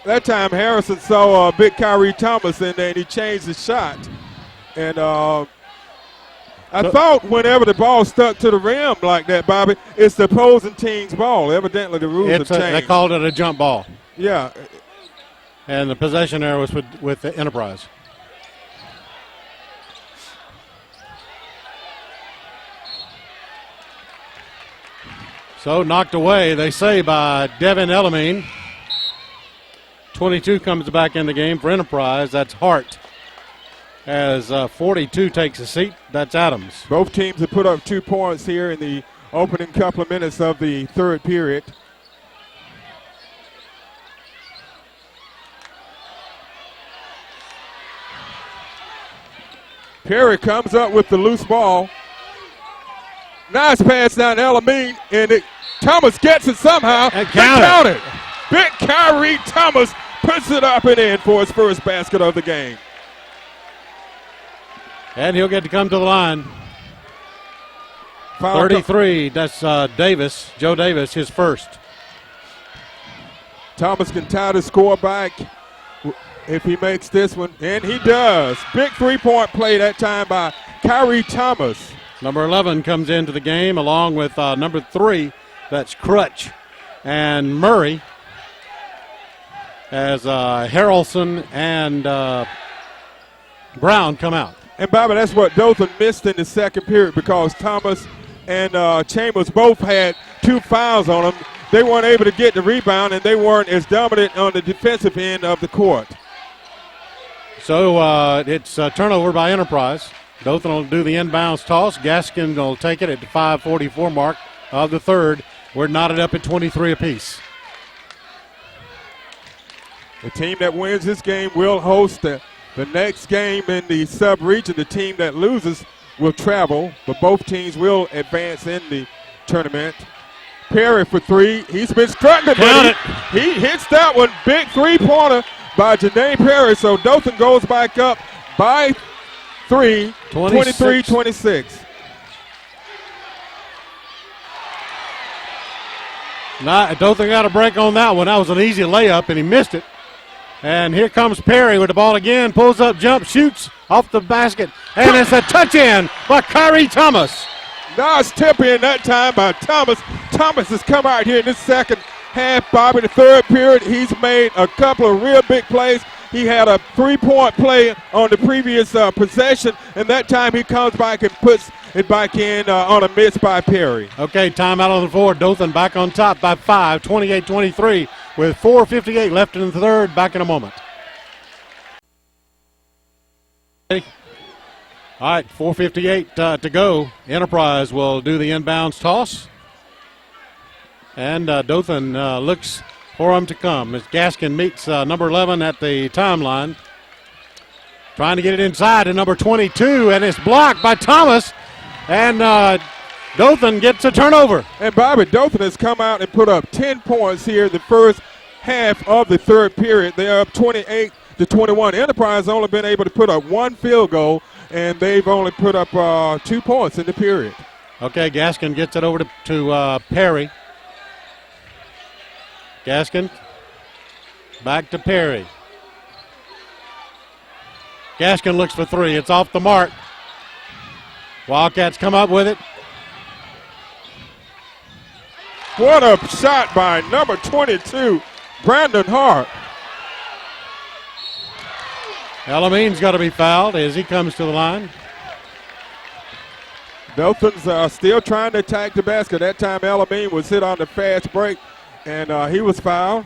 Speaker 2: That time Harrelson saw big Kyrie Thomas in there, and he changed the shot. And I thought whenever the ball stuck to the rim like that, Bobby, it's the opposing team's ball. Evidently, the rules have changed.
Speaker 3: They called it a jump ball.
Speaker 2: Yeah.
Speaker 3: And the possession there was with the Enterprise. So knocked away, they say, by Devin Elamine. 22 comes back in the game for Enterprise. That's Hart. As 42 takes a seat, that's Adams.
Speaker 2: Both teams have put up 2 points here in the opening couple of minutes of the third period. Perry comes up with the loose ball. Nice pass down Elamine, and Thomas gets it somehow.
Speaker 3: And count it.
Speaker 2: Big Kyrie Thomas puts it up and in for his first basket of the game.
Speaker 3: And he'll get to come to the line. 33, that's Davis, Joe Davis, his first.
Speaker 2: Thomas can tie the score back if he makes this one, and he does. Big three-point play that time by Kyrie Thomas.
Speaker 3: Number 11 comes into the game along with number 3, that's Crutch, and Murray, as Harrelson and Brown come out.
Speaker 2: And, Bobby, that's what Dothan missed in the second period because Thomas and Chambers both had 2 fouls on them. They weren't able to get the rebound, and they weren't as dominant on the defensive end of the court.
Speaker 3: So it's a turnover by Enterprise. Dothan will do the inbounds toss. Gaskin will take it at the 5:44 mark of the third. We're knotted up at 23 apiece.
Speaker 2: The team that wins this game will host the next game in the sub-region. The team that loses will travel, but both teams will advance in the tournament. Perry for 3. He's been struggling, but he hits that one. Big three-pointer by Janae Perry. So Dothan goes back up by 3, 23-26.
Speaker 3: Dothan got a break on that one. That was an easy layup, and he missed it. And here comes Perry with the ball again. Pulls up, jump, shoots off the basket. And it's a touch-in by Kyrie Thomas.
Speaker 2: Nice tip in that time by Thomas. Thomas has come out here in this second half, Bobby. The third period, he's made a couple of real big plays. He had a three-point play on the previous possession, and that time he comes back and puts it back in on a miss by Perry.
Speaker 3: Okay, timeout on the floor. Dothan back on top by 5, 28-23, with 4:58 left in the third. Back in a moment. Okay. All right, 4:58 to go. Enterprise will do the inbounds toss. And Dothan looks for him to come as Gaskin meets number 11 at the timeline. Trying to get it inside to number 22, and it's blocked by Thomas. And Dothan gets a turnover.
Speaker 2: And Bobby, Dothan has come out and put up 10 points here the first half of the third period. They're up 28-21. Enterprise only been able to put up 1 field goal, and they've only put up 2 points in the period.
Speaker 3: Okay, Gaskin gets it over to Perry. Gaskin back to Perry. Gaskin looks for 3. It's off the mark. Wildcats come up with it.
Speaker 2: What a shot by number 22, Brandon Hart.
Speaker 3: Elamine's got to be fouled as he comes to the line.
Speaker 2: Dothan's still trying to attack the basket. That time Elamine was hit on the fast break, and he was fouled.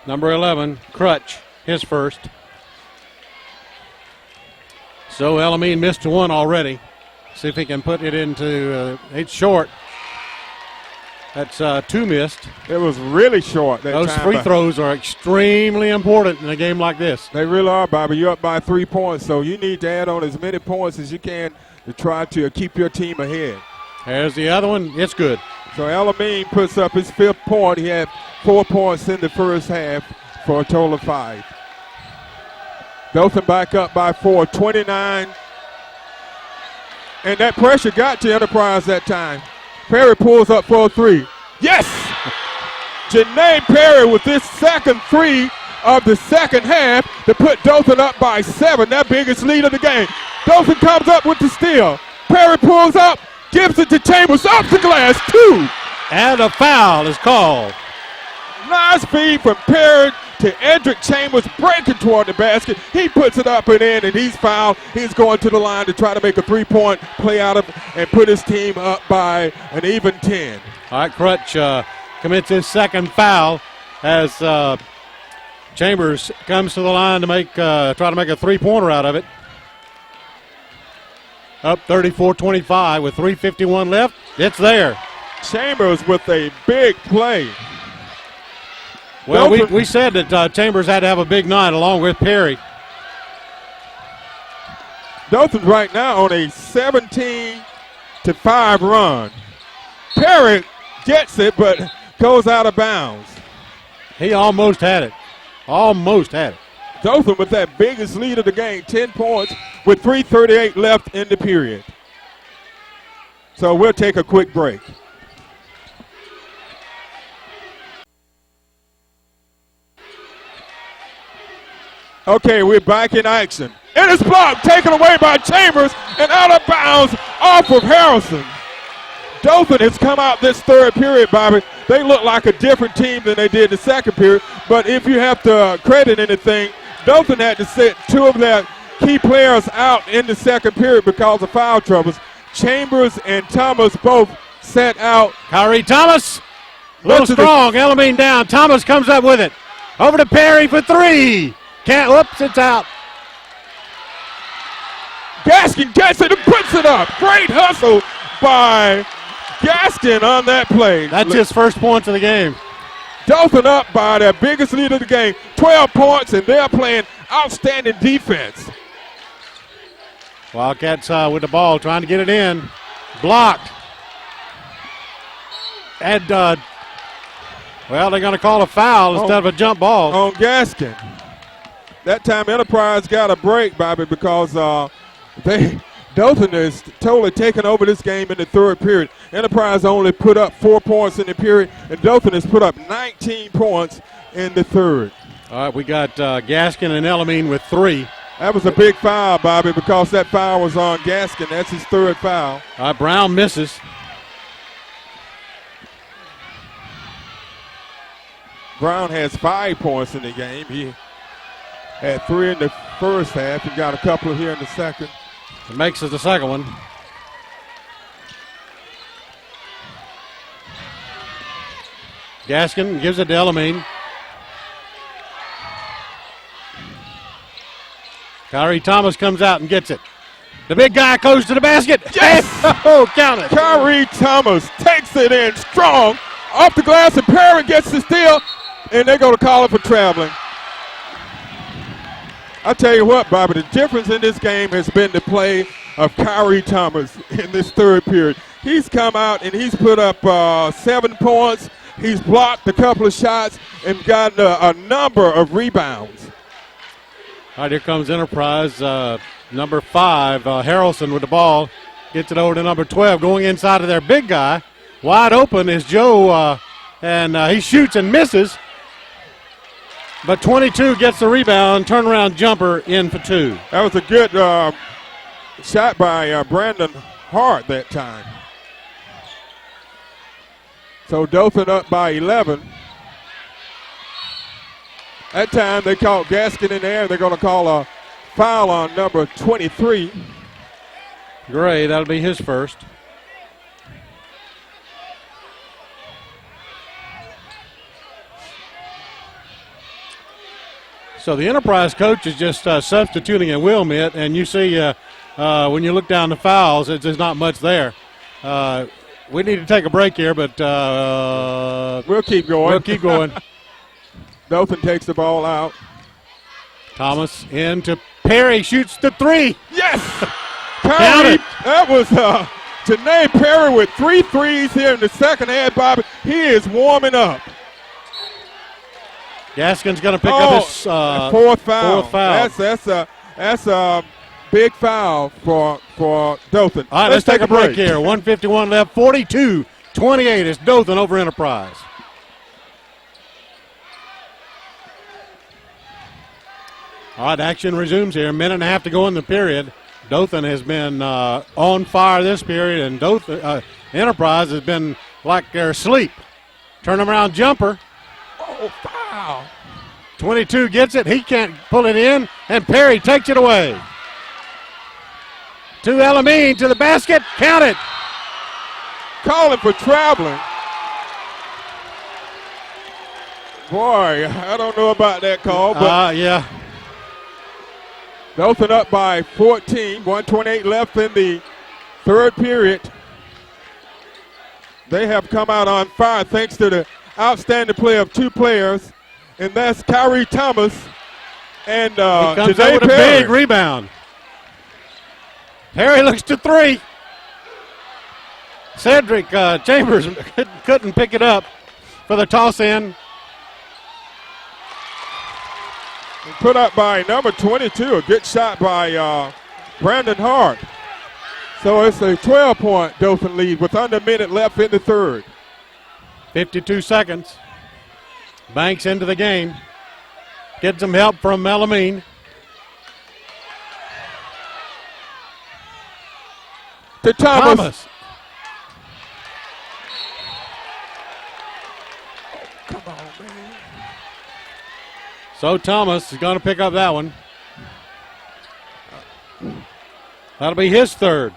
Speaker 3: Number 11, Crutch, his first. So Elamine missed one already. See if he can put it into, it's short. That's two missed.
Speaker 2: It was really short that
Speaker 3: Those
Speaker 2: time.
Speaker 3: free throws are extremely important in a game like this.
Speaker 2: They really are, Bobby. You're up by 3 points, so you need to add on as many points as you can to try to keep your team ahead.
Speaker 3: There's the other one. It's good.
Speaker 2: So Elamine puts up his 5th point. He had 4 points in the first half for a total of 5. Dothan back up by 4, 29. And that pressure got to Enterprise that time. Perry pulls up for a 3. Yes! Janae Perry with this second 3 of the second half to put Dothan up by 7, that biggest lead of the game. Dothan comes up with the steal. Perry pulls up, gives it to Chambers, off the glass, 2.
Speaker 3: And a foul is called.
Speaker 2: Nice feed from Perry to Edric Chambers, breaking toward the basket. He puts it up and in, and he's fouled. He's going to the line to try to make a 3-point play out of and put his team up by an even 10.
Speaker 3: All right, Crutch commits his second foul as Chambers comes to the line to make try to make a 3-pointer out of it. Up 34-25 with 3:51 left. It's there.
Speaker 2: Chambers with a big play.
Speaker 3: Well, we said that Chambers had to have a big night along with Perry.
Speaker 2: Dothan's right now on a 17-5 run. Perry gets it, but goes out of bounds.
Speaker 3: He almost had it. Almost had it.
Speaker 2: Dothan with that biggest lead of the game, 10 points with 3:38 left in the period. So we'll take a quick break. Okay, we're back in action. It is blocked, taken away by Chambers, and out of bounds off of Harrelson. Dothan has come out this third period, Bobby. They look like a different team than they did the second period, but if you have to credit anything, Dothan had to sit 2 of their key players out in the second period because of foul troubles. Chambers and Thomas both sat out.
Speaker 3: Kyrie Thomas, a little strong, Elamine down. Thomas comes up with it. Over to Perry for 3. Can't, whoops, it's out.
Speaker 2: Gaskin gets it and puts it up. Great hustle by Gaskin on that play.
Speaker 3: That's his first points of the game.
Speaker 2: Dothan up by their biggest lead of the game, 12 points, and they're playing outstanding defense.
Speaker 3: Wildcats with the ball, trying to get it in. Blocked. And, well, they're going to call a foul instead of a jump ball.
Speaker 2: On Gaskin. That time Enterprise got a break, Bobby, because Dothan is totally taken over this game in the third period. Enterprise only put up 4 points in the period, and Dothan has put up 19 points in the third.
Speaker 3: All right, we got Gaskin and Elamine with 3.
Speaker 2: That was a big foul, Bobby, because that foul was on Gaskin. That's his third foul.
Speaker 3: Brown misses.
Speaker 2: Brown has 5 points in the game. He had 3 in the first half. He got a couple here in the second.
Speaker 3: It makes it the second one. Gaskin gives it to Elamine. Kyrie Thomas comes out and gets it. The big guy goes to the basket.
Speaker 2: Yes!
Speaker 3: Oh, count it.
Speaker 2: Kyrie Thomas takes it in strong. Off the glass, and Perry gets the steal, and they're going to call it for traveling. I tell you what, Bobby, the difference in this game has been the play of Kyrie Thomas in this third period. He's come out and he's put up 7 points. He's blocked a couple of shots and gotten a number of rebounds.
Speaker 3: All right, here comes Enterprise. Number 5, Harrelson with the ball. Gets it over to number 12, going inside of their big guy. Wide open is Joe, and he shoots and misses. But 22 gets the rebound, turnaround jumper in for 2.
Speaker 2: That was a good shot by Brandon Hart that time. So Dothan up by 11. That time they caught Gaskin in there. They're going to call a foul on number 23.
Speaker 3: Gray, that'll be his first. So the Enterprise coach is just substituting in Wilmette, and you see when you look down the fouls, there's not much there. We need to take a break here, but
Speaker 2: we'll keep going.
Speaker 3: We'll keep going.
Speaker 2: Dothan takes the ball out.
Speaker 3: Thomas into Perry, shoots the three.
Speaker 2: Yes!
Speaker 3: Count it.
Speaker 2: That was Janae Perry with 3 threes here in the second half, Bobby. He is warming up.
Speaker 3: Gaskin's going to pick up his
Speaker 2: fourth foul. That's a big foul for Dothan.
Speaker 3: All right, let's take a break here. 1:51 left, 42-28 is Dothan over Enterprise. All right, action resumes here. A minute and a half to go in the period. Dothan has been on fire this period, and Enterprise has been like they're asleep. Turnaround jumper.
Speaker 2: Oh, foul.
Speaker 3: 22 gets it. He can't pull it in, and Perry takes it away. To Elamine, to the basket. Count it.
Speaker 2: Calling for traveling. Boy, I don't know about that call, but
Speaker 3: yeah.
Speaker 2: Dothan up by 14, 1:28 left in the third period. They have come out on fire thanks to the outstanding play of 2 players, and that's Kyrie Thomas and
Speaker 3: comes
Speaker 2: Janae
Speaker 3: up with
Speaker 2: Perry.
Speaker 3: a big rebound. Perry looks to 3. Cedric Chambers couldn't pick it up for the toss in.
Speaker 2: Put up by number 22, a good shot by Brandon Hart. So it's a 12-point Dothan lead with under a minute left in the third.
Speaker 3: 52 seconds. Banks into the game. Gets some help from Elamine.
Speaker 2: To Thomas. Come on, man.
Speaker 3: So Thomas is going to pick up that one. That'll be his third.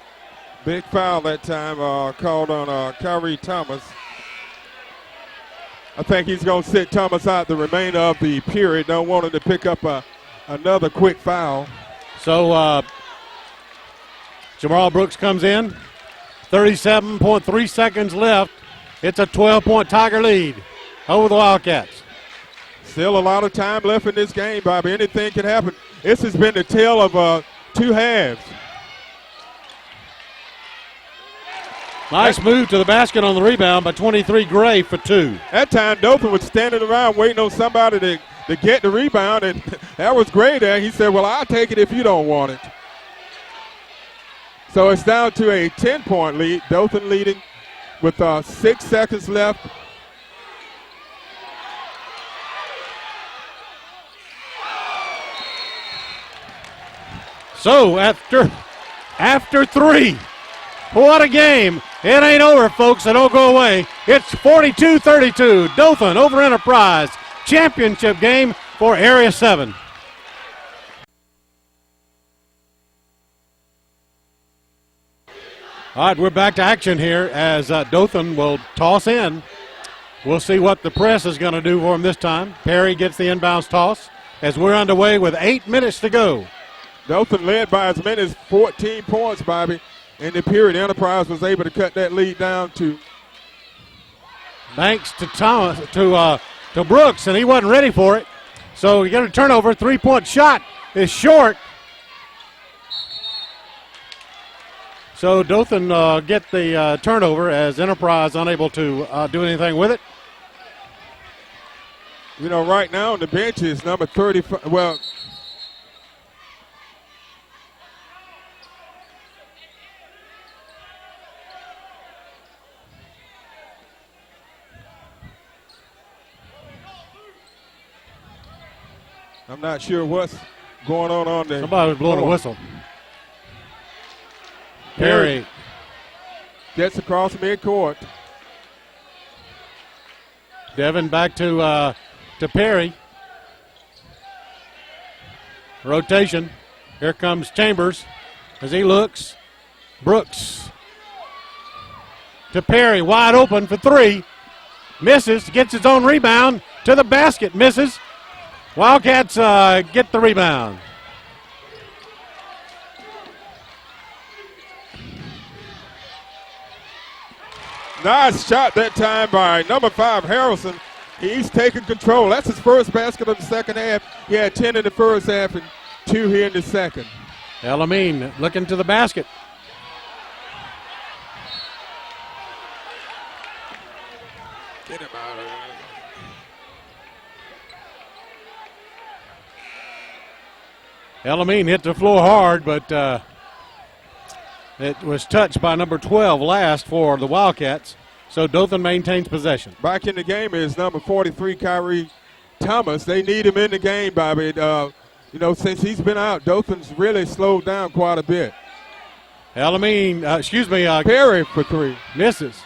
Speaker 2: Big foul that time called on Kyrie Thomas. I think he's going to sit Thomas out the remainder of the period. Don't want him to pick up another quick foul.
Speaker 3: So Jamal Brooks comes in. 37.3 seconds left. It's a 12-point Tiger lead over the Wildcats.
Speaker 2: Still a lot of time left in this game, Bobby. Anything can happen. This has been the tale of 2 halves.
Speaker 3: Nice move to the basket on the rebound by 23 Gray for 2.
Speaker 2: That time, Dothan was standing around waiting on somebody to get the rebound, and that was Gray there. He said, well, I'll take it if you don't want it. So it's down to a 10-point lead. Dothan leading with 6 seconds left.
Speaker 3: So after 3, what a game. It ain't over, folks, so don't go away. It's 42-32, Dothan over Enterprise. Championship game for Area 7. All right, we're back to action here as Dothan will toss in. We'll see what the press is going to do for him this time. Perry gets the inbounds toss as we're underway with 8 minutes to go.
Speaker 2: Dothan led by as many as 14 points, Bobby. In the period, Enterprise was able to cut that lead down to
Speaker 3: Banks to Thomas to Brooks, and he wasn't ready for it. So we got a turnover. 3-point shot is short. So Dothan get the turnover as Enterprise unable to do anything with it.
Speaker 2: You know, right now on the bench is number 35. Well, I'm not sure what's going on there.
Speaker 3: Somebody was blowing a whistle. Perry
Speaker 2: gets across midcourt.
Speaker 3: Devin back to Perry. Rotation. Here comes Chambers as he looks. Brooks to Perry, wide open for 3. Misses, gets his own rebound to the basket, misses. Wildcats get the rebound.
Speaker 2: Nice shot that time by number 5, Harrelson. He's taking control. That's his first basket of the second half. He had 10 in the first half and 2 here in the second.
Speaker 3: El-Amin looking to the basket.
Speaker 2: Get him out of there.
Speaker 3: El-Amin hit the floor hard, but it was touched by number 12 last for the Wildcats. So Dothan maintains possession.
Speaker 2: Back in the game is number 43, Kyrie Thomas. They need him in the game, Bobby. Since he's been out, Dothan's really slowed down quite a bit.
Speaker 3: El-Amin,
Speaker 2: Perry for 3.
Speaker 3: Misses.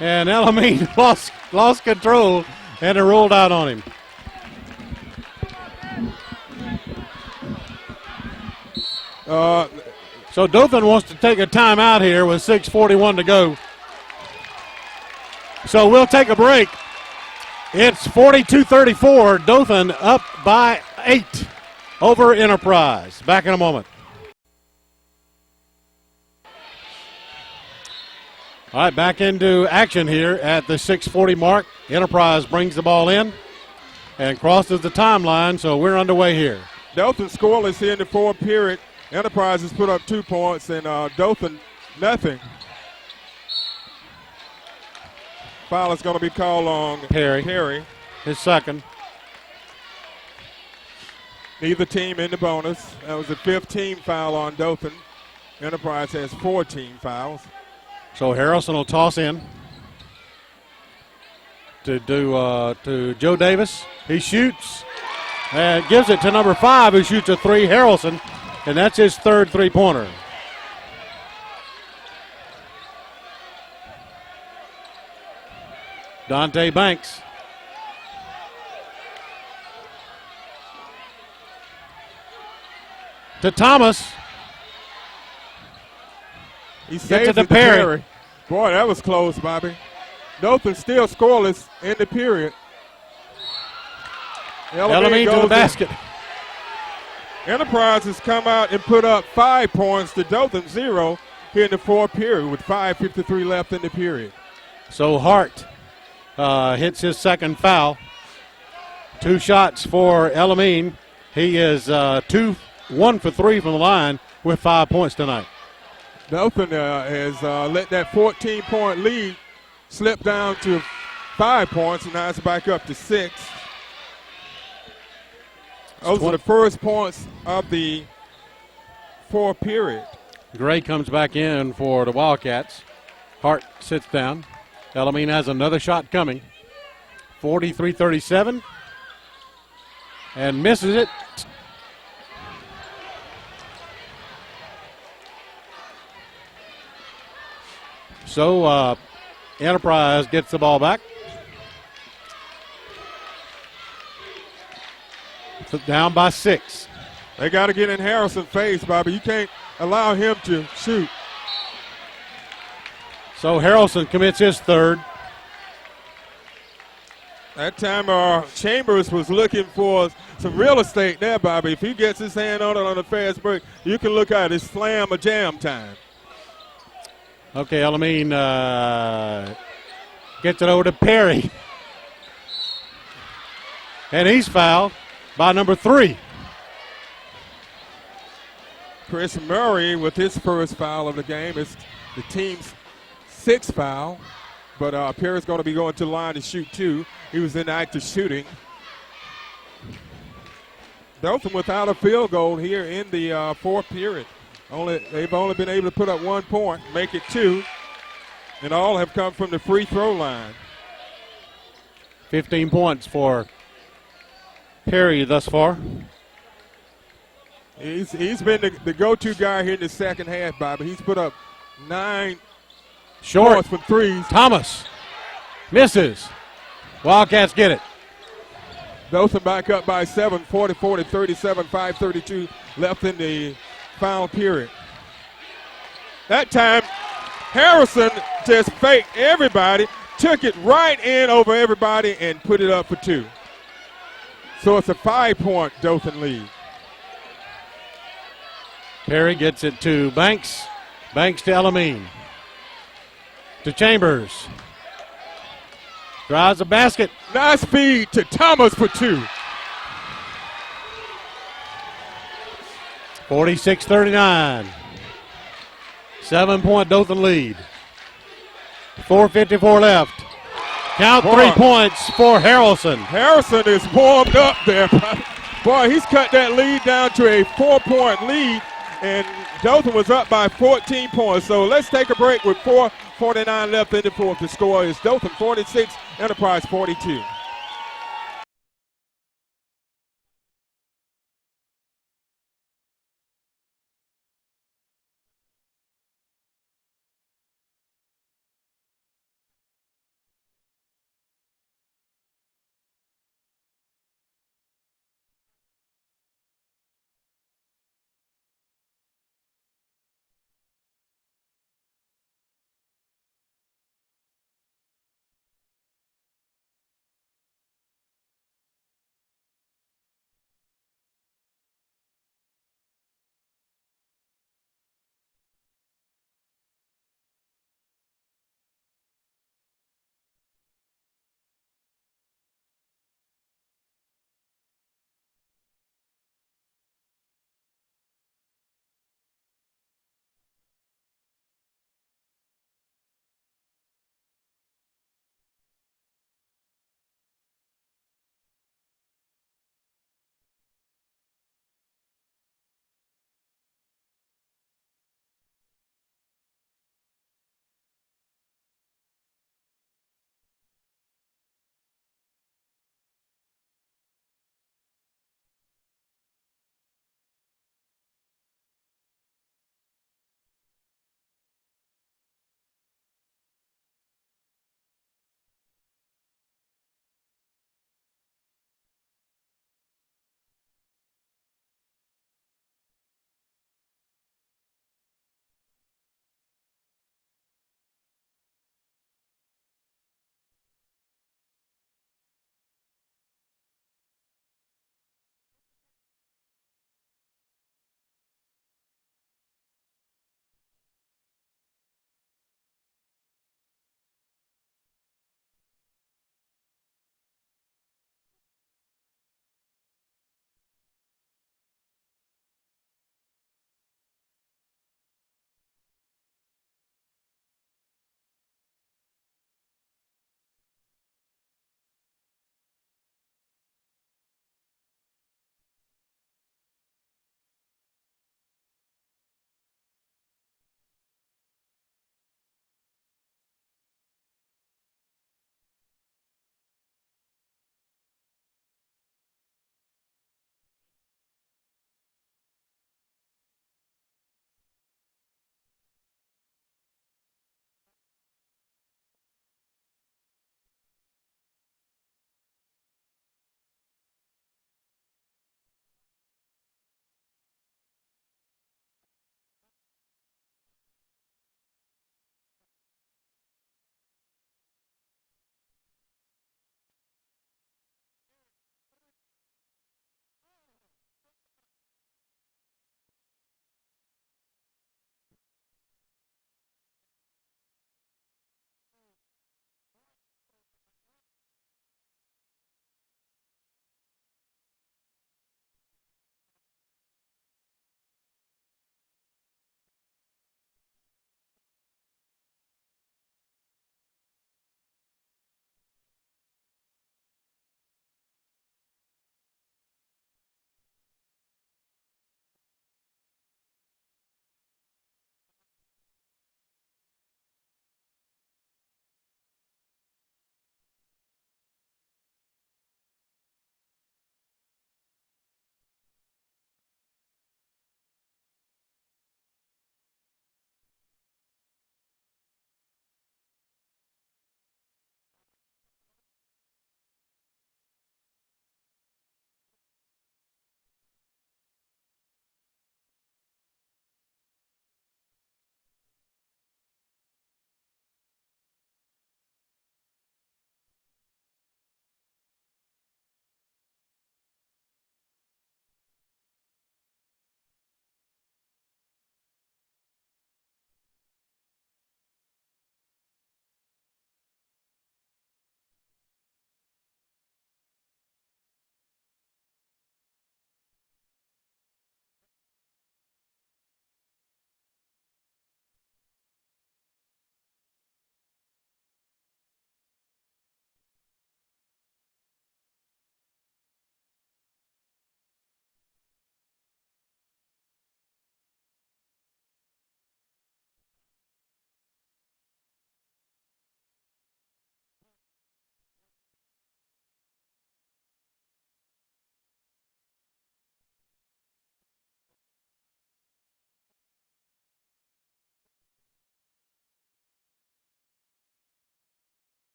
Speaker 3: And El-Amin lost control, and it rolled out on him. So Dothan wants to take a timeout here with 6:41 to go. So we'll take a break. It's 42-34. Dothan up by 8 over Enterprise. Back in a moment. All right, back into action here at the 6:40 mark. Enterprise brings the ball in and crosses the timeline, so we're underway here.
Speaker 2: Dothan scoreless here in the fourth period. Enterprise has put up 2 points, and Dothan nothing. Foul is going to be called on Perry.
Speaker 3: His second.
Speaker 2: Neither team in the bonus. That was the 5th team foul on Dothan. Enterprise has 4 team fouls.
Speaker 3: So Harrelson will toss in to Joe Davis. He shoots and gives it to number 5, who shoots a 3, Harrelson, and that's his 3rd three-pointer. Dante Banks. To Thomas.
Speaker 2: He saves
Speaker 3: it to
Speaker 2: it to
Speaker 3: Perry.
Speaker 2: Boy, that was close, Bobby. Dothan still scoreless in the period.
Speaker 3: El-Amin to the basket.
Speaker 2: Enterprise has come out and put up 5 points to Dothan 0 here in the fourth period with 5:53 left in the period.
Speaker 3: So Hart hits his second foul. 2 shots for El-Amin. He is 1 for 3 from the line with 5 points tonight.
Speaker 2: Dothan has let that 14-point lead slip down to 5 points, and now it's back up to 6. Those are the first points of the fourth period.
Speaker 3: Gray comes back in for the Wildcats. Hart sits down. El-Amin has another shot coming. 43-37. And misses it. So Enterprise gets the ball back. Down by 6.
Speaker 2: They got to get in Harrelson's face, Bobby. You can't allow him to shoot.
Speaker 3: So Harrelson commits his 3rd.
Speaker 2: That time Chambers was looking for some real estate there, Bobby. If he gets his hand on it on the fast break, you can look at it. It's slam or jam time.
Speaker 3: Okay, El-Amin gets it over to Perry. And he's fouled by number 3.
Speaker 2: Chris Murray with his first foul of the game. It's the team's 6th foul. But Perry's going to be going to the line to shoot 2. He was in active shooting. Dothan without a field goal here in the fourth period. They've only been able to put up 1 point, make it 2, and all have come from the free throw line.
Speaker 3: 15 points for Perry thus far.
Speaker 2: He's been the go-to guy here in the second half, Bobby. He's put up 9
Speaker 3: Short
Speaker 2: points from threes.
Speaker 3: Thomas misses. Wildcats get it.
Speaker 2: Dothan back up by 7, 40-37, 5:32 left in the final period. That time, Harrelson just faked everybody, took it right in over everybody, and put it up for 2. So it's a 5-point Dothan lead.
Speaker 3: Perry gets it to Banks. Banks to Elamine. To Chambers. Drives the basket.
Speaker 2: Nice feed to Thomas for 2.
Speaker 3: 46-39. 7-point Dothan lead. 4:54 left. Count 3 points for Harrelson.
Speaker 2: Harrison is warmed up there. Boy, he's cut that lead down to a 4-point lead, and Dothan was up by 14 points. So let's take a break with 4:49 left in the fourth. The score is Dothan 46, Enterprise 42.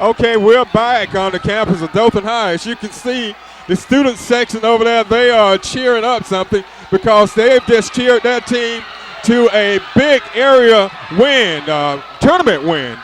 Speaker 2: Okay, we're back on the campus of Dothan High. As you can see, the student section over there, they are cheering up something because they've just cheered their team to a big area win, tournament win.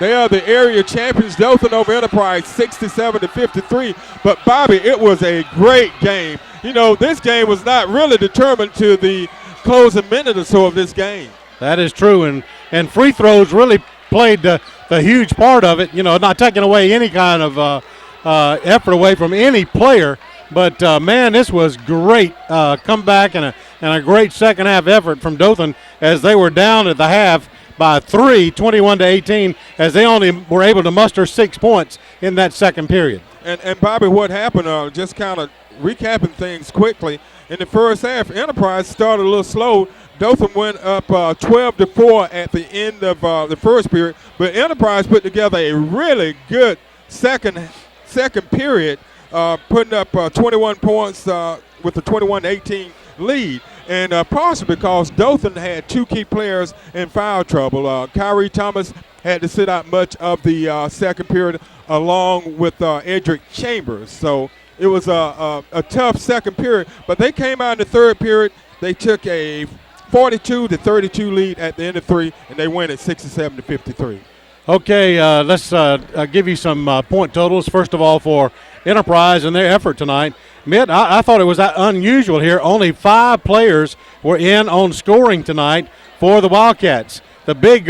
Speaker 2: They are the area champions, Dothan over Enterprise, 67-53. But, Bobby, it was a great game. You know, this game was not really determined to the closing minute or so of this game.
Speaker 3: That is true, and free throws really played the huge part of it. You know, not taking away any kind of effort away from any player. But, man, this was great comeback and a great second-half effort from Dothan as they were down at the half by 3, 21-18, as they only were able to muster 6 points in that second period.
Speaker 2: And Bobby, what happened, just kind of recapping things quickly, in the first half, Enterprise started a little slow. Dothan went up 12-4 at the end of the first period, but Enterprise put together a really good second period, putting up 21 points with a 21-18 lead. And partially because Dothan had 2 key players in foul trouble. Kyrie Thomas had to sit out much of the second period along with Edric Chambers. So it was a tough second period. But they came out in the third period. They took a 42-32 lead at the end of 3, and they win at 67-53.
Speaker 3: Okay, let's give you some point totals. First of all, for Enterprise and their effort tonight. Mitt, I thought it was unusual here. Only 5 players were in on scoring tonight for the Wildcats. The big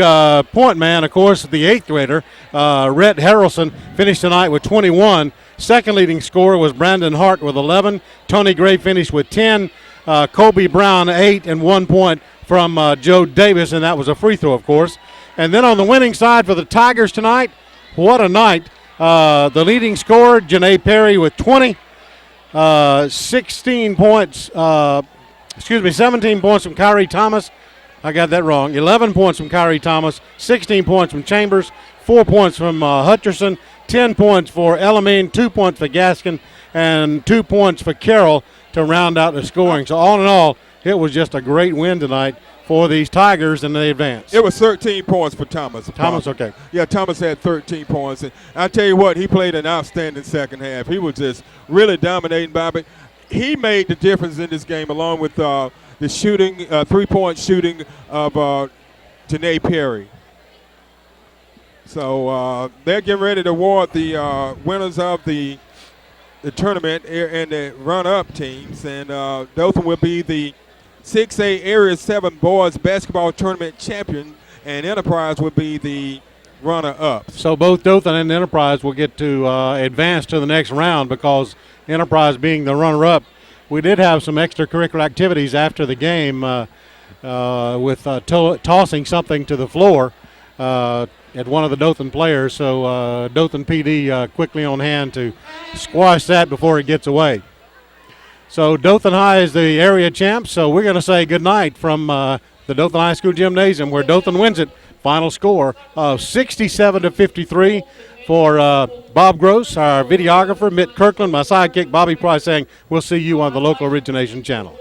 Speaker 3: point man, of course, the 8th grader, Rhett Harrelson, finished tonight with 21. Second leading scorer was Brandon Hart with 11. Tony Gray finished with 10. Kobe Brown, 8, and 1 point from Joe Davis, and that was a free throw, of course. And then on the winning side for the Tigers tonight, what a night. The leading scorer, Janae Perry, with 20. 17 points from Kyrie Thomas. I got that wrong. 11 points from Kyrie Thomas, 16 points from Chambers, 4 points from Hutcherson, 10 points for Elamine, 2 points for Gaskin, and 2 points for Carroll to round out the scoring. So all in all, it was just a great win tonight for these Tigers, and they advanced.
Speaker 2: It was 13 points for Thomas.
Speaker 3: Okay.
Speaker 2: Yeah, Thomas had 13 points. And I tell you what, he played an outstanding second half. He was just really dominating, Bobby. He made the difference in this game along with the shooting, 3-point shooting of Janae Perry. So they're getting ready to award the winners of the tournament and the run-up teams. And Dothan will be the 6A Area 7 Boys Basketball Tournament champion, and Enterprise will be the runner-up.
Speaker 3: So both Dothan and Enterprise will get to advance to the next round because Enterprise being the runner-up. We did have some extracurricular activities after the game with tossing something to the floor at one of the Dothan players. So Dothan PD quickly on hand to squash that before it gets away. So Dothan High is the area champ, so we're going to say goodnight from the Dothan High School Gymnasium where Dothan wins it. Final score of 67-53 for Bob Gross, our videographer, Mitt Kirkland, my sidekick Bobby Price, saying we'll see you on the local origination channel.